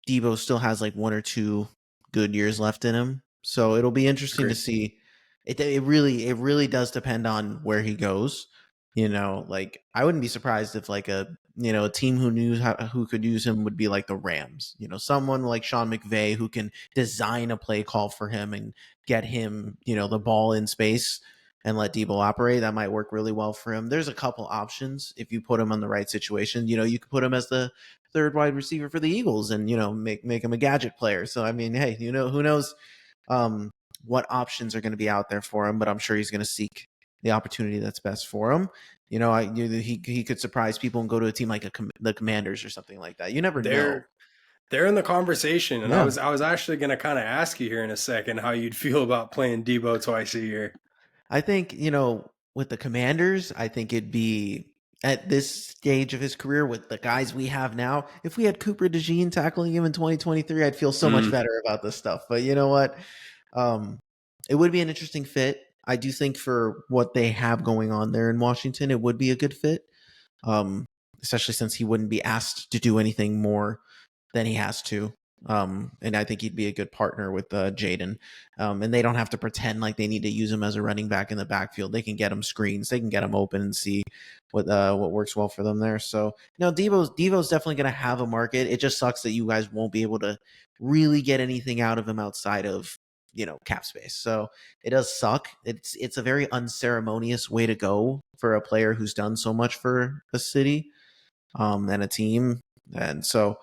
Deebo still has like 1 or 2 good years left in him. So it'll be interesting to see. It really does depend on where he goes. Like I wouldn't be surprised if like a team who could use him would be like the Rams. Someone like Sean McVay who can design a play call for him and get him the ball in space and let Deebo operate. That might work really well for him. There's a couple options if you put him on the right situation. You could put him as the third wide receiver for the Eagles and make him a gadget player. So I mean, hey, who knows? what options are going to be out there for him, but I'm sure he's going to seek the opportunity that's best for him. He could surprise people and go to a team like the Commanders or something like that. You never know. They're in the conversation, and I Yeah. was actually going to kind of ask you here in a second how you'd feel about playing Deebo twice a year. I think, with the Commanders, I think it'd be at this stage of his career with the guys we have now. If we had Cooper DeJean tackling him in 2023, I'd feel so much Mm. better about this stuff. But you know what? Um, it would be an interesting fit. I do think for what they have going on there in Washington, it would be a good fit. Um, Especially since he wouldn't be asked to do anything more than he has to. And I think he'd be a good partner with Jaden. And they don't have to pretend like they need to use him as a running back in the backfield. They can get him screens. They can get him open and see what works well for them there. So no, Devo's definitely going to have a market. It just sucks that you guys won't be able to really get anything out of him outside of cap space. So it does suck. It's a very unceremonious way to go for a player who's done so much for a city and a team. And so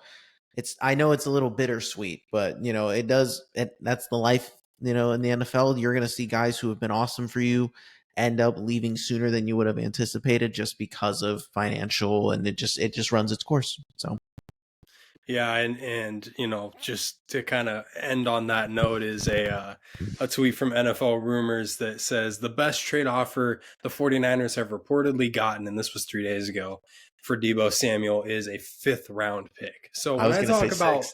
I know it's a little bittersweet, but that's the life, in the NFL. You're going to see guys who have been awesome for you end up leaving sooner than you would have anticipated just because of financial, and it just runs its course. So Yeah, and just to kind of end on that note is a tweet from NFL Rumors that says the best trade offer the 49ers have reportedly gotten, and this was 3 days ago, for Deebo Samuel is a 5th round pick. So I was going to say six.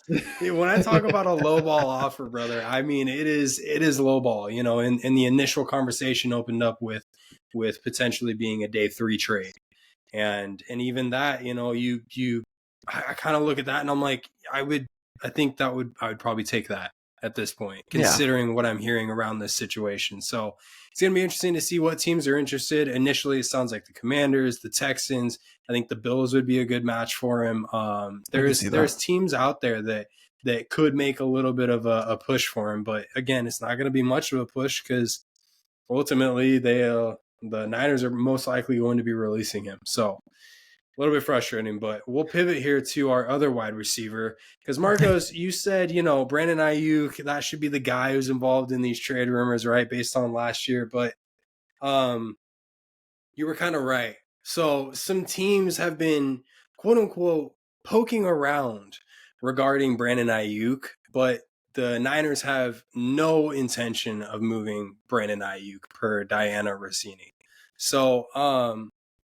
when I talk about a low ball offer, brother, I mean it is low ball. And the initial conversation opened up with potentially being a day 3 trade. And even that, I kind of look at that and I'm like, I would probably take that at this point, considering what I'm hearing around this situation. So it's going to be interesting to see what teams are interested. Initially, it sounds like the Commanders, the Texans. I think the Bills would be a good match for him. There's teams out there that could make a little bit of a push for him, but again, it's not going to be much of a push because ultimately the Niners are most likely going to be releasing him. So a little bit frustrating, but we'll pivot here to our other wide receiver because Marcos, you said, Brandon Ayuk, that should be the guy who's involved in these trade rumors, right? Based on last year, but you were kind of right. So some teams have been quote unquote poking around regarding Brandon Ayuk, but the Niners have no intention of moving Brandon Ayuk per Diana Rossini. So,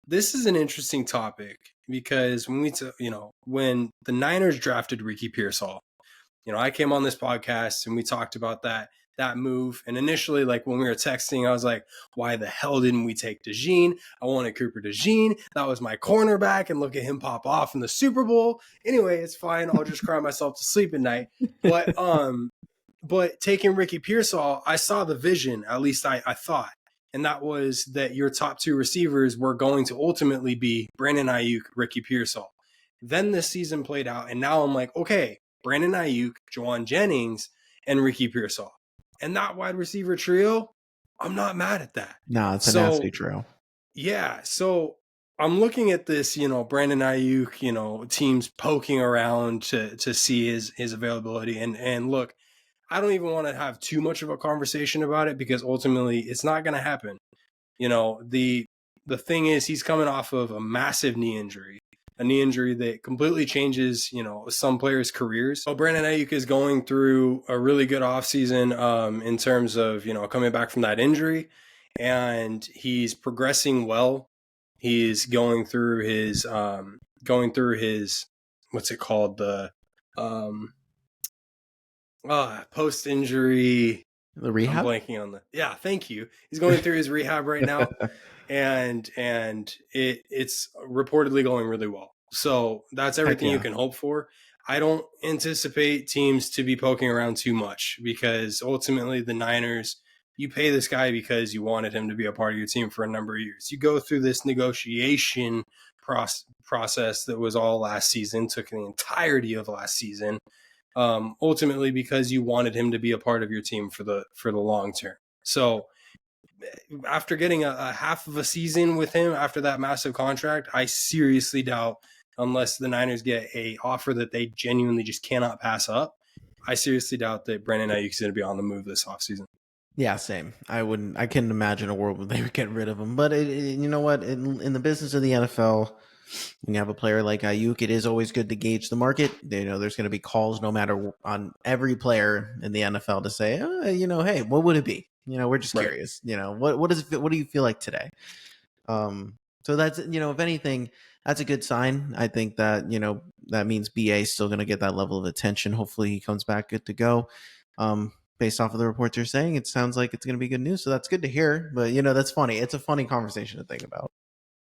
this is an interesting topic because when the Niners drafted Ricky Pearsall, I came on this podcast and we talked about that move. And initially, like when we were texting, I was like, why the hell didn't we take DeJean? I wanted Cooper DeJean. That was my cornerback, and look at him pop off in the Super Bowl. Anyway, it's fine. I'll just cry myself to sleep at night. But taking Ricky Pearsall, I saw the vision, at least I thought. And that was that your top 2 receivers were going to ultimately be Brandon Ayuk, Ricky Pearsall. Then this season played out, and now I'm like, okay, Brandon Ayuk, Juwan Jennings, and Ricky Pearsall. And that wide receiver trio, I'm not mad at that. No, it's a nasty trio. Yeah, so I'm looking at this, Brandon Ayuk, teams poking around to see his availability. And look, I don't even want to have too much of a conversation about it because ultimately it's not going to happen. The thing is he's coming off of a massive knee injury that completely changes, some players' careers. So Brandon Ayuk is going through a really good offseason in terms of, coming back from that injury, and he's progressing well. He's going through his what's it called? The post-injury. The rehab? I'm blanking on thank you. He's going through his rehab right now. and it's reportedly going really well. So that's everything you can hope for. I don't anticipate teams to be poking around too much because ultimately the Niners, you pay this guy because you wanted him to be a part of your team for a number of years. You go through this negotiation process that was all last season, took the entirety of last season, ultimately because you wanted him to be a part of your team for the long term. So after getting a half of a season with him after that massive contract, I seriously doubt, unless the Niners get a offer that they genuinely just cannot pass up, I seriously doubt that Brandon Ayuk is going to be on the move this offseason. Yeah, same. I couldn't imagine a world where they would get rid of him. But you know what? In the business of the NFL, when you have a player like Ayuk, it is always good to gauge the market. You know, there's going to be calls no matter on every player in the NFL to say, hey, what would it be? You know, we're just Right. curious. You know, what do you feel like today? So that's, if anything, that's a good sign. I think that, that means BA is still going to get that level of attention. Hopefully he comes back good to go. Based off of the reports you're saying, it sounds like it's going to be good news. So that's good to hear. But, that's funny. It's a funny conversation to think about.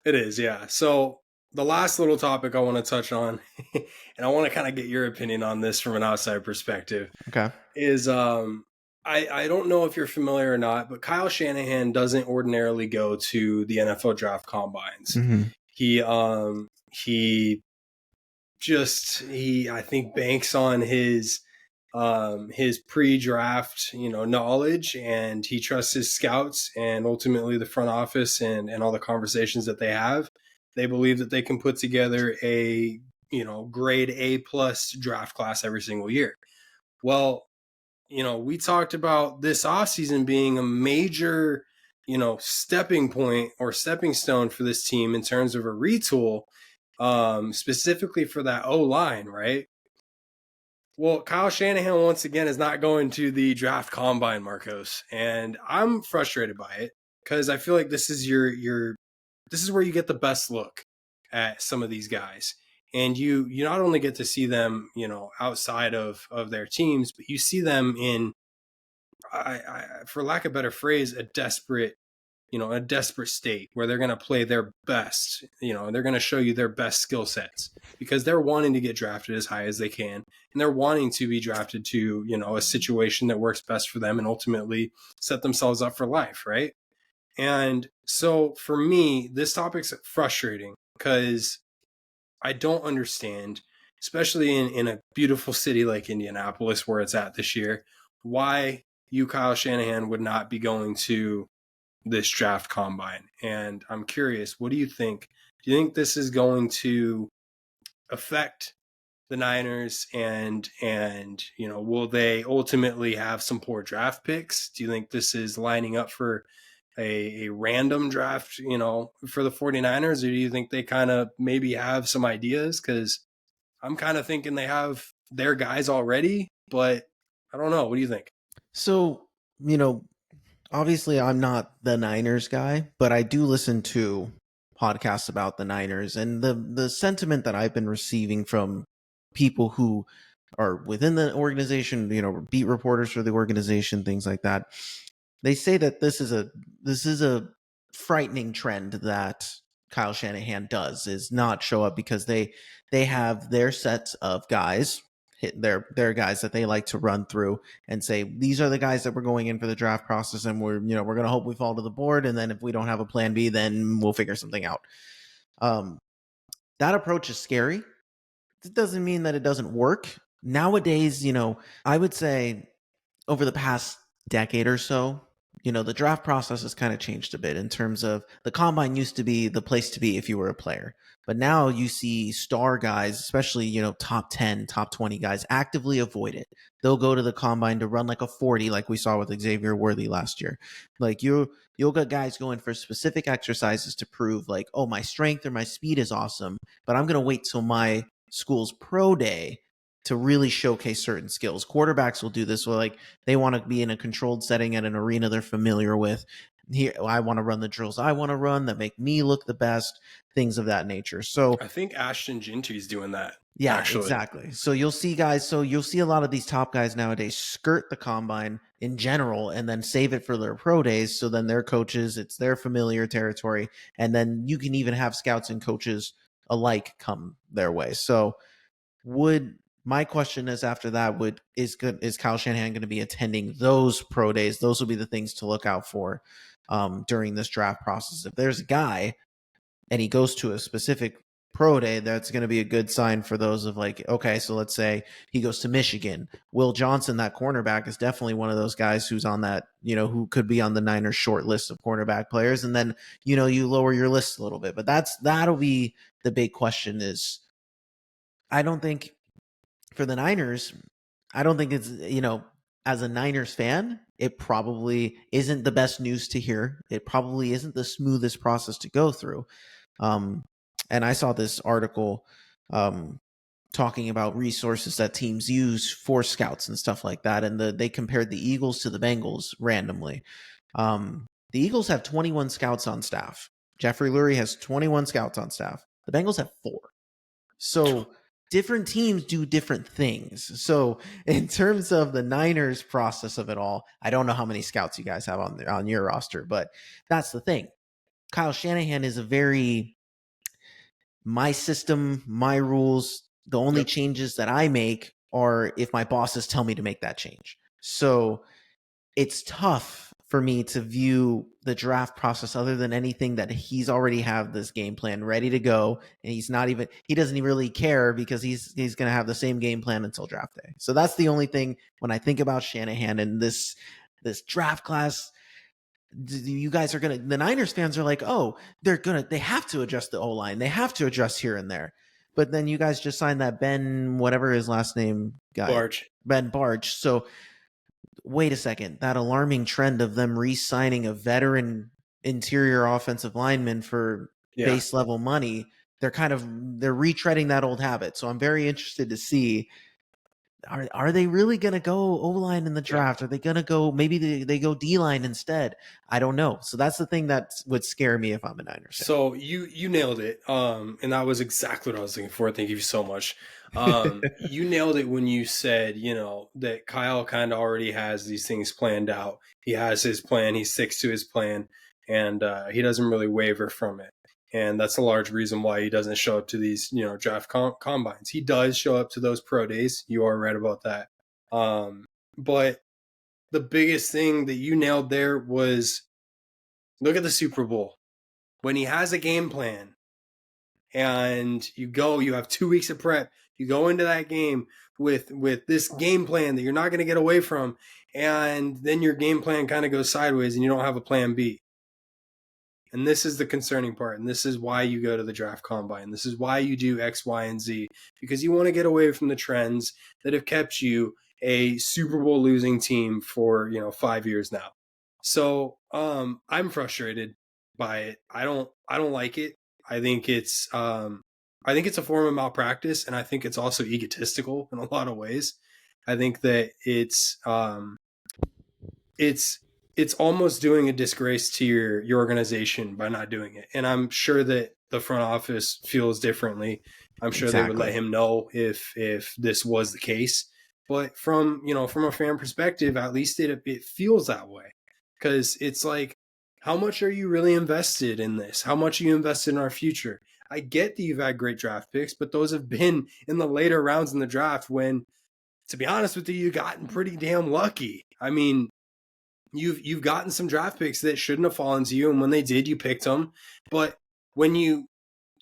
It is, yeah. So the last little topic I want to touch on, and I want to kind of get your opinion on this from an outside perspective, Okay. is I don't know if you're familiar or not, but Kyle Shanahan doesn't ordinarily go to the NFL draft combines. Mm-hmm. He I think banks on his pre-draft knowledge, and he trusts his scouts and ultimately the front office and all the conversations that they have. They believe that they can put together a grade A plus draft class every single year. Well, we talked about this offseason being a major stepping point or stepping stone for this team in terms of a retool, specifically for that O line, right? Well, Kyle Shanahan once again is not going to the draft combine, Marcos, and I'm frustrated by it because I feel like this is this is where you get the best look at some of these guys, and you not only get to see them, outside of their teams, but you see them in, for lack of a better phrase, a desperate state where they're going to play their best. They're going to show you their best skill sets because they're wanting to get drafted as high as they can. And they're wanting to be drafted to, a situation that works best for them and ultimately set themselves up for life. Right. And so for me, this topic's frustrating because I don't understand, especially in a beautiful city like Indianapolis, where it's at this year, why you, Kyle Shanahan, would not be going to this draft combine. And I'm curious, what do you think? Do you think this is going to affect the Niners, and will they ultimately have some poor draft picks? Do you think this is lining up for a random draft, for the 49ers, or do you think they kind of maybe have some ideas? Because I'm kind of thinking they have their guys already, but I don't know. What do you think? So, obviously I'm not the Niners guy, but I do listen to podcasts about the Niners, and the sentiment that I've been receiving from people who are within the organization, beat reporters for the organization, things like that. They say that this is a frightening trend that Kyle Shanahan does, is not show up because they have their sets of guys, hit their guys that they like to run through and say, these are the guys that we're going in for the draft process, and we're going to hope we fall to the board, and then if we don't have a plan B, then we'll figure something out. um that approach is scary. It doesn't mean that it doesn't work nowadays. I would say over the past decade or so, the draft process has kind of changed a bit in terms of the combine used to be the place to be if you were a player. But now you see star guys, especially, top 10, top 20 guys, actively avoid it. They'll go to the combine to run like a 40, like we saw with Xavier Worthy last year. Like you'll get guys going for specific exercises to prove like, oh, my strength or my speed is awesome, but I'm going to wait till my school's pro day to really showcase certain skills. Quarterbacks will do this. Well, like they want to be in a controlled setting at an arena they're familiar with. Here, I want to run the drills I want to run that make me look the best, things of that nature. So, I think Ashton Ginty's doing that, yeah, actually. exactly. So you'll see guys. So you'll see a lot of these top guys nowadays skirt the combine in general and then save it for their pro days. So then their coaches, it's their familiar territory, and then you can even have scouts and coaches alike come their way. So would my question is after that, is Kyle Shanahan going to be attending those pro days? Those will be the things to look out for during this draft process. If there's a guy and he goes to a specific pro day, that's going to be a good sign for those of like, okay, so let's say he goes to Michigan. Will Johnson, that cornerback, is definitely one of those guys who's on that, who could be on the Niners short list of cornerback players. And then, you lower your list a little bit. But that'll be the big question. Is I don't think for the Niners, I don't think it's, as a Niners fan, it probably isn't the best news to hear. It probably isn't the smoothest process to go through. Um, and I saw this article talking about resources that teams use for scouts and stuff like that, and they compared the Eagles to the Bengals randomly. The Eagles have 21 scouts on staff. Jeffrey Lurie has 21 scouts on staff. The Bengals have 4. So different teams do different things. So in terms of the Niners process of it all, I don't know how many scouts you guys have on your roster, but that's the thing. Kyle Shanahan is a very my system, my rules. The only Yep. changes that I make are if my bosses tell me to make that change. So it's tough for me to view the draft process other than anything that he's already have this game plan ready to go, and he doesn't really care because he's going to have the same game plan until draft day. So that's the only thing when I think about Shanahan and this draft class. You guys are gonna, the Niners fans are like, oh, they have to adjust the O-line, they have to adjust here and there, but then you guys just signed that Ben, whatever his last name guy, Barge. Ben Barge. So wait a second, that alarming trend of them re-signing a veteran interior offensive lineman for Yeah. base level money, they're retreading that old habit. So I'm very interested to see, are they really going to go O-line in the Yeah. draft? Are they going to go, maybe they go D-line instead? I don't know. So that's the thing that would scare me if I'm a Niners fan. So you nailed it. And that was exactly what I was looking for. Thank you so much. You nailed it when you said, that Kyle kind of already has these things planned out. He has his plan, he sticks to his plan, and he doesn't really waver from it. And that's a large reason why he doesn't show up to these, draft combines. He does show up to those pro days. You are right about that. But the biggest thing that you nailed there was, look at the Super Bowl. When he has a game plan and you have 2 weeks of prep, you go into that game with this game plan that you're not going to get away from, and then your game plan kind of goes sideways and you don't have a plan B. And this is the concerning part, and this is why you go to the draft combine. This is why you do X, Y, and Z, because you want to get away from the trends that have kept you a Super Bowl losing team for 5 years now. So I'm frustrated by it. I don't like it. I think it's a form of malpractice, and I think it's also egotistical in a lot of ways. I think that it's almost doing a disgrace to your organization by not doing it. And I'm sure that the front office feels differently. I'm sure they would let him know if this was the case. But from a fan perspective, at least it feels that way, because it's like, how much are you really invested in this? How much are you invested in our future? I get that you've had great draft picks, but those have been in the later rounds in the draft when, to be honest with you, you've gotten pretty damn lucky. I mean, you've gotten some draft picks that shouldn't have fallen to you, and when they did, you picked them. But when you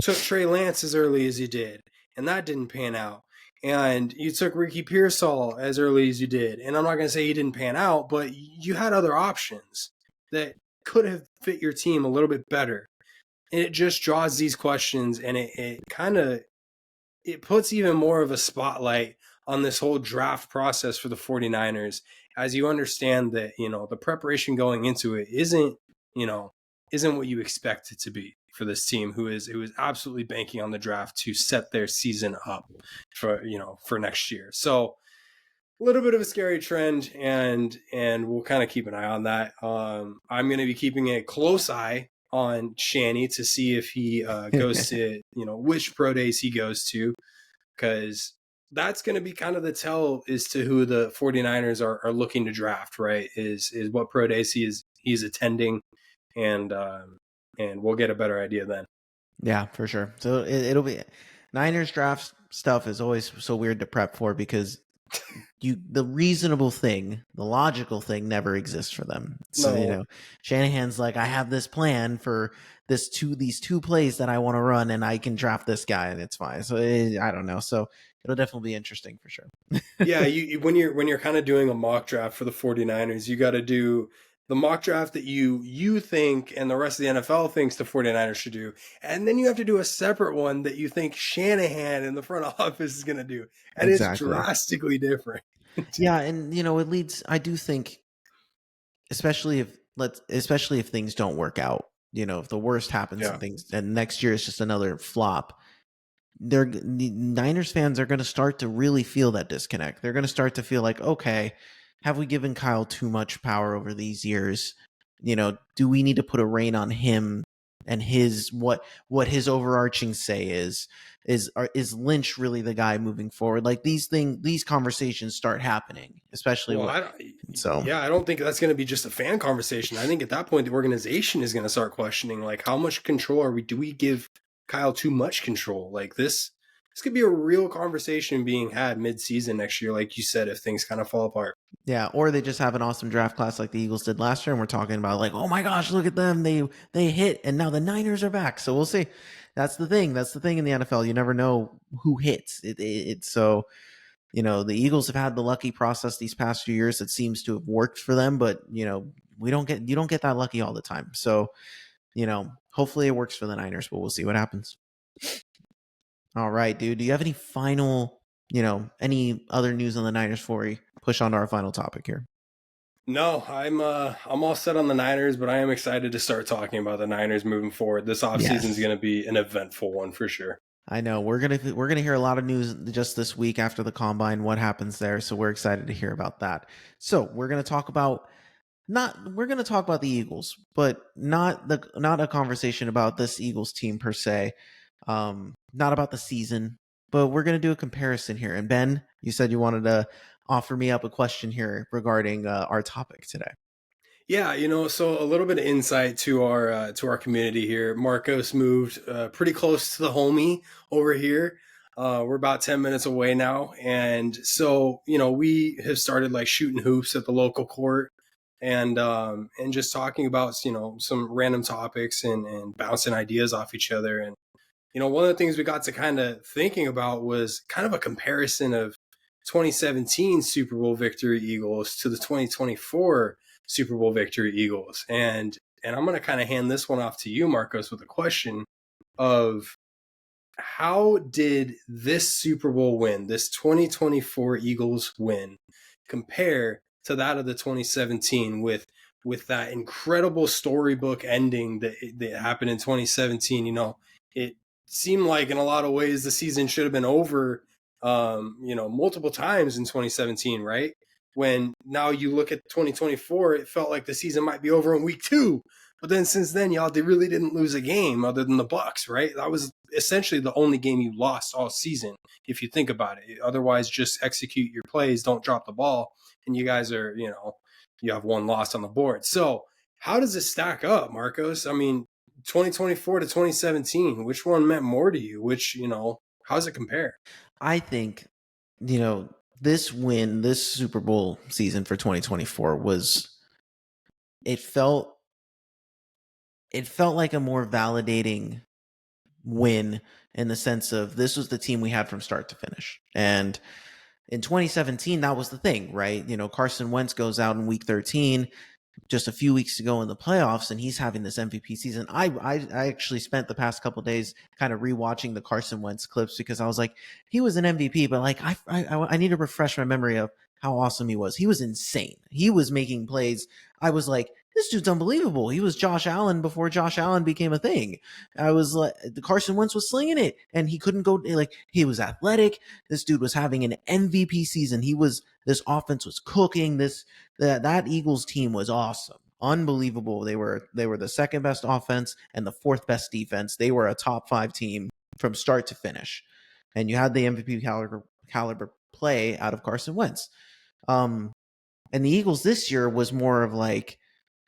took Trey Lance as early as you did, and that didn't pan out, and you took Ricky Pearsall as early as you did, and I'm not going to say he didn't pan out, but you had other options that could have fit your team a little bit better. And it just draws these questions, and it puts even more of a spotlight on this whole draft process for the 49ers, as you understand that, the preparation going into it isn't what you expect it to be for this team who is absolutely banking on the draft to set their season up for next year. So a little bit of a scary trend, and we'll kind of keep an eye on that. I'm going to be keeping a close eye on Shanny to see if he goes to, which pro days he goes to, because that's going to be kind of the tell as to who the 49ers are looking to draft, right? Is what pro days he's attending, and we'll get a better idea then. Yeah, for sure. So it'll be, Niners draft stuff is always so weird to prep for because the reasonable thing, the logical thing never exists for them. So, No. Shanahan's like, I have this plan for these two plays that I want to run, and I can draft this guy and it's fine. So I don't know. So it'll definitely be interesting for sure. Yeah. When you're kind of doing a mock draft for the 49ers, you got to do the mock draft that you think and the rest of the NFL thinks the 49ers should do. And then you have to do a separate one that you think Shanahan in the front office is going to do. And Exactly. It's drastically different. Yeah. And, it leads, I do think especially if things don't work out. If the worst happens Yeah. and next year is just another flop, the Niners fans are going to start to really feel that disconnect. They're going to start to feel like, okay, have we given Kyle too much power over these years? Do we need to put a rein on him and his what his overarching say is? Is Lynch really the guy moving forward? Like these conversations start happening, especially Well, what so. yeah, I don't think that's going to be just a fan conversation. I think at that point the organization is going to start questioning like how much control are we? Do we give Kyle too much control? Like this could be a real conversation being had mid-season next year, like you said, if things kind of fall apart. Yeah, or they just have an awesome draft class like the Eagles did last year, and we're talking about like, oh my gosh, look at them, they hit, and now the Niners are back. So we'll see. That's the thing. That's the thing in the NFL. You never know who hits. So the Eagles have had the lucky process these past few years. It seems to have worked for them, but you don't get that lucky all the time. So hopefully it works for the Niners, but we'll see what happens. All right, dude. Do you have any final, any other news on the Niners before we push on to our final topic here? No, I'm all set on the Niners, but I am excited to start talking about the Niners moving forward. This offseason is Yes. going to be an eventful one for sure. I know we're gonna hear a lot of news just this week after the combine, what happens there. So we're excited to hear about that. So we're gonna talk about the Eagles, but not a conversation about this Eagles team per se. Not about the season, but we're gonna do a comparison here. And Ben, you said you wanted to offer me up a question here regarding our topic today. Yeah, so a little bit of insight to our community here. Marcos moved pretty close to the homie over here. We're about 10 minutes away now, and so we have started like shooting hoops at the local court, and just talking about some random topics and bouncing ideas off each other. And one of the things we got to kind of thinking about was kind of a comparison of 2017 Super Bowl victory Eagles to the 2024 Super Bowl victory Eagles. And I'm going to kind of hand this one off to you, Marcos, with a question of how did this Super Bowl win, this 2024 Eagles win, compare to that of the 2017 with that incredible storybook ending that happened in 2017? It seemed like in a lot of ways the season should have been over multiple times in 2017, right? When now you look at 2024, it felt like the season might be over in week 2. But then since then, they really didn't lose a game other than the Bucks, right? That was essentially the only game you lost all season, if you think about it. Otherwise, just execute your plays, don't drop the ball, and you guys are, you have one loss on the board. So how does it stack up, Marcos? I mean, 2024 to 2017, which one meant more to you? How does it compare? I think, this Super Bowl season for 2024 it felt it felt like a more validating win in the sense of this was the team we had from start to finish. And in 2017, that was the thing, right? Carson Wentz goes out in week 13 just a few weeks ago in the playoffs, and he's having this MVP season. I actually spent the past couple of days kind of rewatching the Carson Wentz clips because I was like, he was an MVP, but like I need to refresh my memory of how awesome he was. He was insane. He was making plays. I was like, this dude's unbelievable. He was Josh Allen before Josh Allen became a thing. I was like, the Carson Wentz was slinging it, and he couldn't go. Like, he was athletic. This dude was having an MVP season. This offense was cooking. That Eagles team was awesome. Unbelievable. They were the second best offense and the fourth best defense. They were a top 5 team from start to finish. And you had the MVP caliber play out of Carson Wentz. And the Eagles this year was more of like,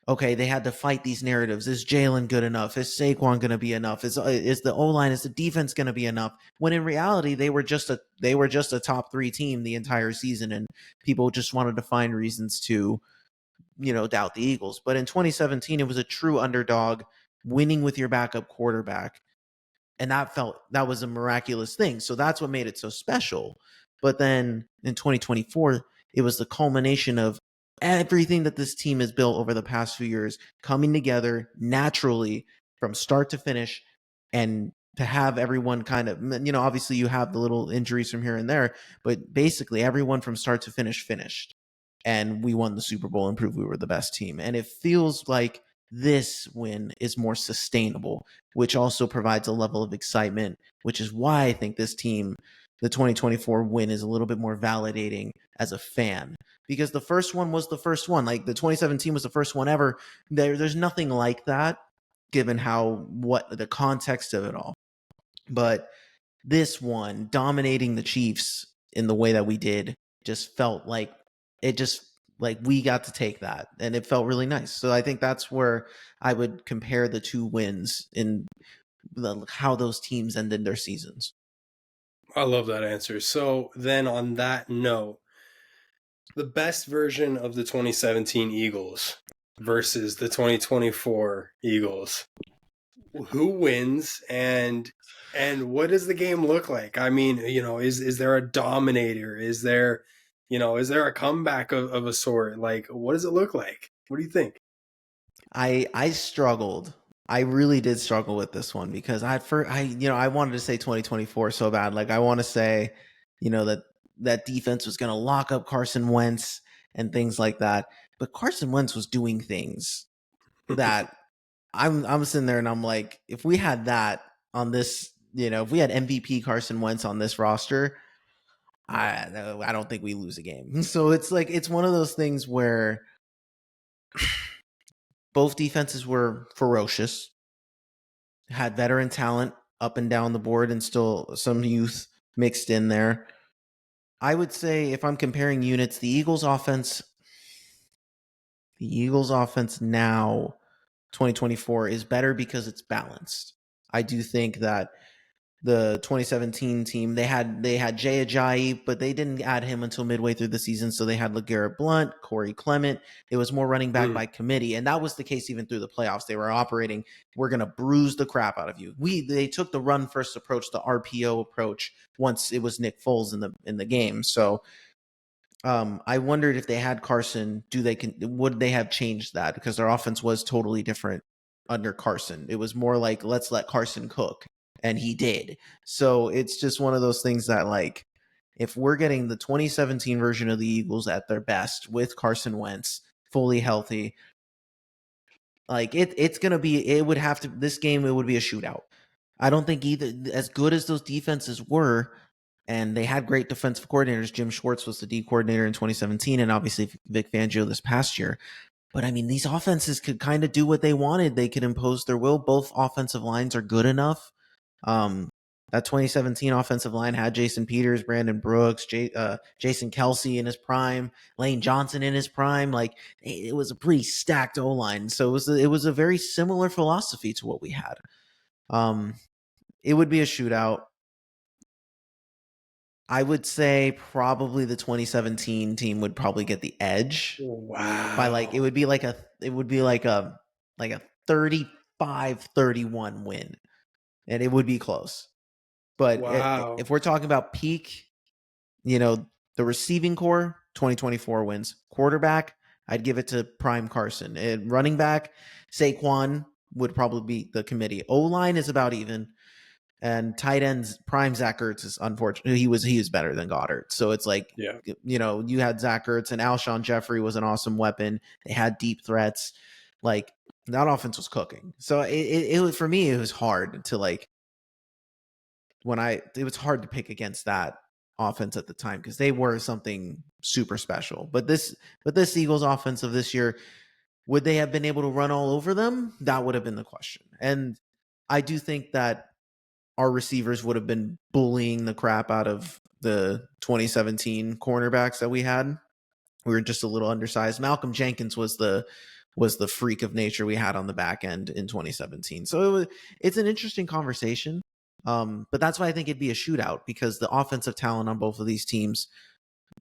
okay, they had to fight these narratives. Is Jalen good enough? Is Saquon going to be enough? Is the O-line, is the defense going to be enough? When in reality, they were just a top 3 team the entire season, and people just wanted to find reasons to, doubt the Eagles. But in 2017, it was a true underdog, winning with your backup quarterback, and that was a miraculous thing. So that's what made it so special. But then in 2024, it was the culmination of everything that this team has built over the past few years coming together naturally from start to finish, and to have everyone kind of, obviously you have the little injuries from here and there, but basically everyone from start to finish finished. and we won the Super Bowl and proved we were the best team. And it feels like this win is more sustainable, which also provides a level of excitement, which is why I think this team, the 2024 win, is a little bit more validating as a fan. Because the first one was the first one. Like the 2017 was the first one ever. There's nothing like that, given what the context of it all. But this one, dominating the Chiefs in the way that we did, just felt like we got to take that, and it felt really nice. So I think that's where I would compare the two wins in how those teams ended their seasons. I love that answer. So then on that note, the best version of the 2017 Eagles versus the 2024 Eagles, who wins, and what does the game look like? I mean, is there a dominator? Is there a comeback of a sort? Like, what does it look like? What do you think? I struggled. I really did struggle with this one because I wanted to say 2024 so bad. Like I want to say, that defense was going to lock up Carson Wentz and things like that. But Carson Wentz was doing things that I'm sitting there and I'm like, if we had that on this, if we had MVP Carson Wentz on this roster, I don't think we lose a game. So it's like it's one of those things where both defenses were ferocious, had veteran talent up and down the board, and still some youth mixed in there. I would say if I'm comparing units, the Eagles offense now 2024 is better because it's balanced. I do think that the 2017 team, they had Jay Ajayi, but they didn't add him until midway through the season. So they had LeGarrette Blount, Corey Clement. It was more running back by committee. And that was the case even through the playoffs. They were operating, we're going to bruise the crap out of you. They took the run first approach, the RPO approach, once it was Nick Foles in the game. So I wondered if they had Carson, would they have changed that? Because their offense was totally different under Carson. It was more like, let's let Carson cook. And he did. So it's just one of those things that, like, if we're getting the 2017 version of the Eagles at their best with Carson Wentz fully healthy, like this game, it would be a shootout. I don't think either, as good as those defenses were, and they had great defensive coordinators. Jim Schwartz was the D coordinator in 2017, and obviously Vic Fangio this past year. But I mean, these offenses could kind of do what they wanted. They could impose their will. Both offensive lines are good enough. That 2017 offensive line had Jason Peters, Brandon Brooks, Jason Kelsey in his prime, Lane Johnson in his prime. Like it was a pretty stacked O-line. So it was a very similar philosophy to what we had. It would be a shootout. I would say probably the 2017 team would probably get the edge. Wow. By it would be like a 35-31 win. And it would be close. But wow. If we're talking about peak, the receiving core, 2024 wins. Quarterback, I'd give it to Prime Carson. And running back, Saquon would probably be the committee. O-line is about even. And tight ends, Prime Zach Ertz is unfortunate. He was better than Goddard. So it's like, you had Zach Ertz, and Alshon Jeffrey was an awesome weapon. They had deep threats. Like that offense was cooking. So it was, for me, it was hard to it was hard to pick against that offense at the time because they were something super special. But this Eagles offense of this year, would they have been able to run all over them? That would have been the question. And I do think that our receivers would have been bullying the crap out of the 2017 cornerbacks that we had. We were just a little undersized. Malcolm Jenkins was the freak of nature we had on the back end in 2017. So it's an interesting conversation. But that's why I think it'd be a shootout, because the offensive talent on both of these teams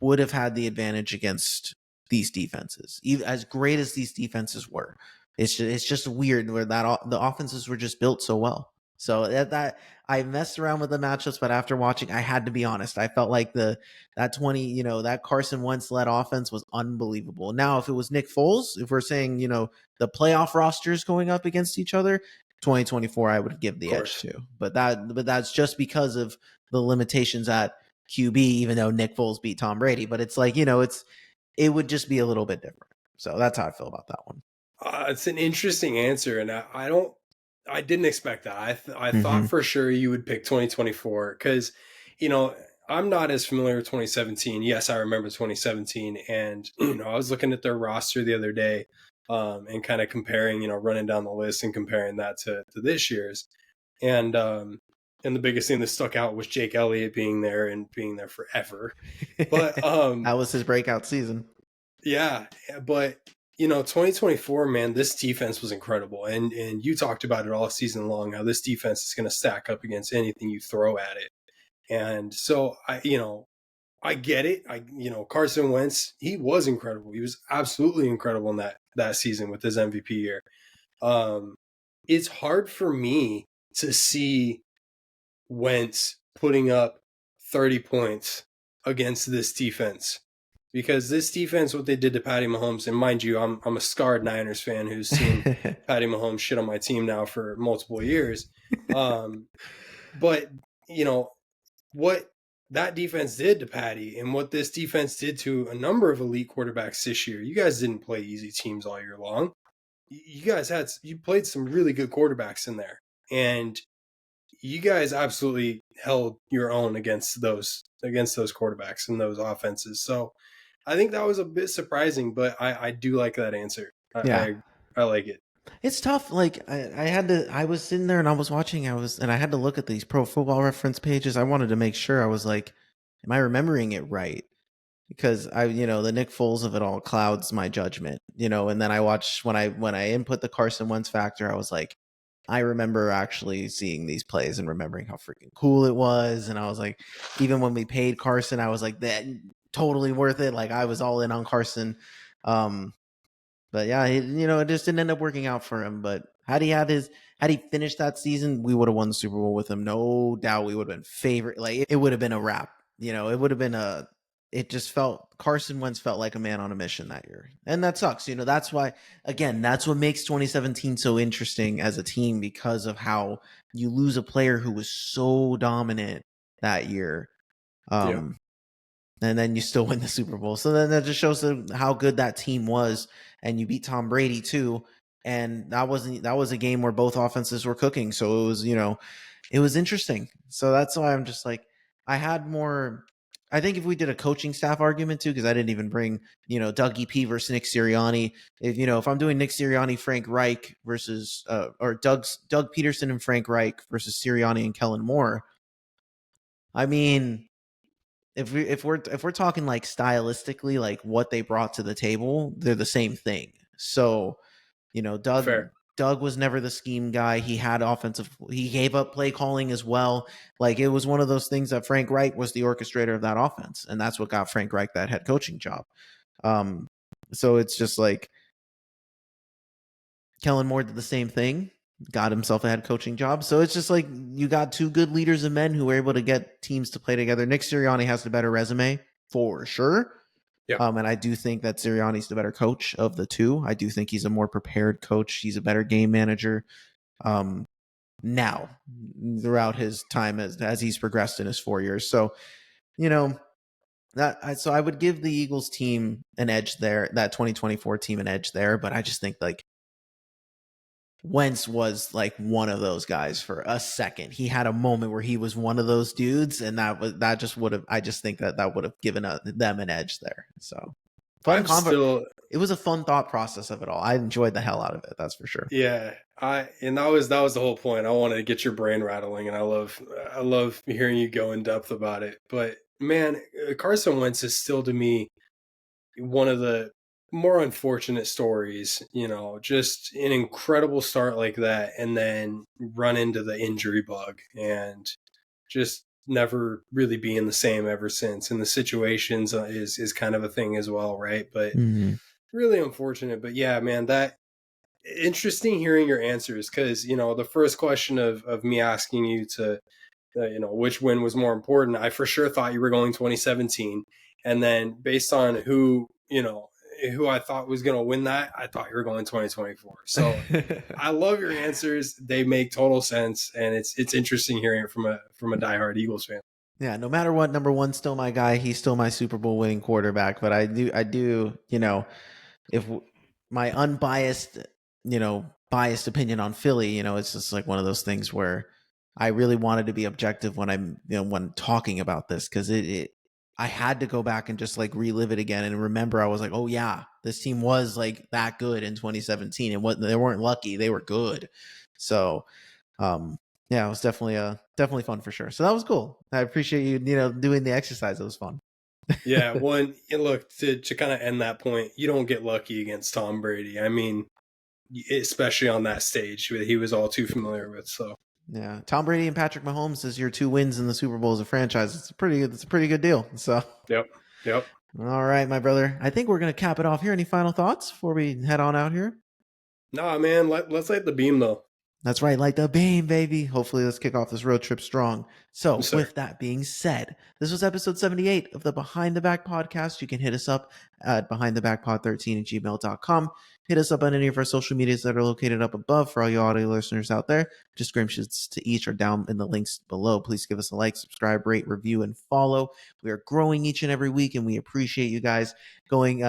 would have had the advantage against these defenses, even as great as these defenses were. It's just weird where the offenses were just built so well. So that I messed around with the matchups, but after watching, I had to be honest. I felt like that Carson Wentz led offense was unbelievable. Now, if it was Nick Foles, if we're saying, the playoff rosters going up against each other, 2024, I would give the edge to. But that's just because of the limitations at QB, even though Nick Foles beat Tom Brady. But it's like, it would just be a little bit different. So that's how I feel about that one. It's an interesting answer, and I didn't expect that. I thought Mm-hmm. for sure you would pick 2024 because, you know, I'm not as familiar with 2017. Yes, I remember 2017, and I was looking at their roster the other day, and kind of comparing, running down the list and comparing that to this year's, and and the biggest thing that stuck out was Jake Elliott being there and being there forever. But That was his breakout season. yeah, but 2024, man, this defense was incredible, and you talked about it all season long how this defense is going to stack up against anything you throw at it, and so I get it. Carson Wentz, he was incredible. He was absolutely incredible in that season with his MVP year. Um, it's hard for me to see Wentz putting up 30 points against this defense. Because this defense, what they did to Patty Mahomes, and mind you, I'm a scarred Niners fan who's seen Patty Mahomes shit on my team now for multiple years. But what that defense did to Patty and what this defense did to a number of elite quarterbacks this year. You guys didn't play easy teams all year long. You played some really good quarterbacks in there, and you guys absolutely held your own against those quarterbacks and those offenses. So I think that was a bit surprising, but I do like that answer. Yeah. I like it. It's tough. Like I was sitting there and I was watching, and I had to look at these pro football reference pages. I wanted to make sure I was like, am I remembering it right? Because the Nick Foles of it all clouds my judgment, and then I watched when I input the Carson Wentz factor, I was like, I remember actually seeing these plays and remembering how freaking cool it was. And I was like, even when we paid Carson, I was like, that totally worth it. Like I was all in on Carson. Um, but yeah, it just didn't end up working out for him. But had he finished that season, we would have won the Super Bowl with him. No doubt we would have been favorite. Like it would have been a wrap. It would have been it just felt Carson Wentz felt like a man on a mission that year. And that sucks. That's why, again, that's what makes 2017 so interesting as a team, because of how you lose a player who was so dominant that year. Yeah. And then you still win the Super Bowl. So then that just shows how good that team was. And you beat Tom Brady too. And that was a game where both offenses were cooking. So it was interesting. So that's why I'm just like, I think if we did a coaching staff argument too, because I didn't even bring, Dougie P versus Nick Sirianni. If I'm doing Nick Sirianni, Frank Reich versus, or Doug Peterson and Frank Reich versus Sirianni and Kellen Moore. I mean, if we're talking like stylistically, like what they brought to the table, they're the same thing. So, Fair. Doug was never the scheme guy. He gave up play calling as well. Like it was one of those things that Frank Reich was the orchestrator of that offense, and that's what got Frank Reich that head coaching job. So it's just like Kellen Moore did the same thing, got himself a head coaching job. So it's just like you got two good leaders of men who were able to get teams to play together. Nick Sirianni has the better resume for sure. Yeah. And I do think that Sirianni's the better coach of the two. I do think he's a more prepared coach. He's a better game manager. Now, throughout his time as he's progressed in his 4 years. So, so I would give the Eagles team an edge there, that 2024 team an edge there. But I just think like Wentz was like one of those guys for a second. He had a moment where he was one of those dudes, and I just think that would have given them an edge there. So it was a fun thought process of it all. I enjoyed the hell out of it. That's for sure. Yeah. And that was the whole point. I wanted to get your brain rattling, and I love hearing you go in depth about it. But man, Carson Wentz is still to me one of the more unfortunate stories, just an incredible start like that and then run into the injury bug and just never really being the same ever since. And the situations is kind of a thing as well, right? But really unfortunate. But yeah, man, that interesting hearing your answers, because the first question of me asking you to which win was more important, I for sure thought you were going 2017, and then based on who I thought was going to win that, I thought you were going 2024. So I love your answers. They make total sense, and it's interesting hearing it from a diehard Eagles fan. Yeah, no matter what, number one, still my guy. He's still my Super Bowl winning quarterback. But I do, if my unbiased, biased opinion on Philly, it's just like one of those things where I really wanted to be objective when when talking about this, because I had to go back and just like relive it again and remember. I was like, oh yeah, this team was like that good in 2017, and what they weren't lucky, they were good. So, yeah, it was definitely fun for sure. So that was cool. I appreciate you, doing the exercise. It was fun. Yeah, one look to kind of end that point. You don't get lucky against Tom Brady. I mean, especially on that stage that he was all too familiar with. So Yeah, Tom Brady and Patrick Mahomes as your two wins in the Super Bowl as a franchise. It's a pretty good deal. So, yep, yep. all right, my brother. I think we're gonna cap it off here. Any final thoughts before we head on out here? Nah, man. Let's light the beam though. That's right, like the beam, baby. Hopefully, let's kick off this road trip strong. Yes, So, sir. with that being said, this was episode 78 of the Behind the Back podcast. You can hit us up at behindthebackpod13 at gmail.com. Hit us up on any of our social medias that are located up above for all you audio listeners out there. Descriptions to each are down in the links below. Please give us a like, subscribe, rate, review, and follow. We are growing each and every week, and we appreciate you guys growing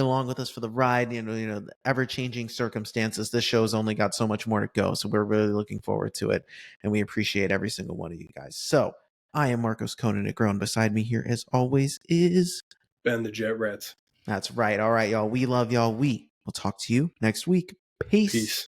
along with us for the ride. The ever-changing circumstances. This show's only got so much more to go, so we're really looking forward to it, and we appreciate every single one of you guys. So I am Marcos Conan Negron. Beside me here, as always, is Ben the Jet Reds. that's right. All right, y'all. We love y'all. We will talk to you next week. Peace. Peace.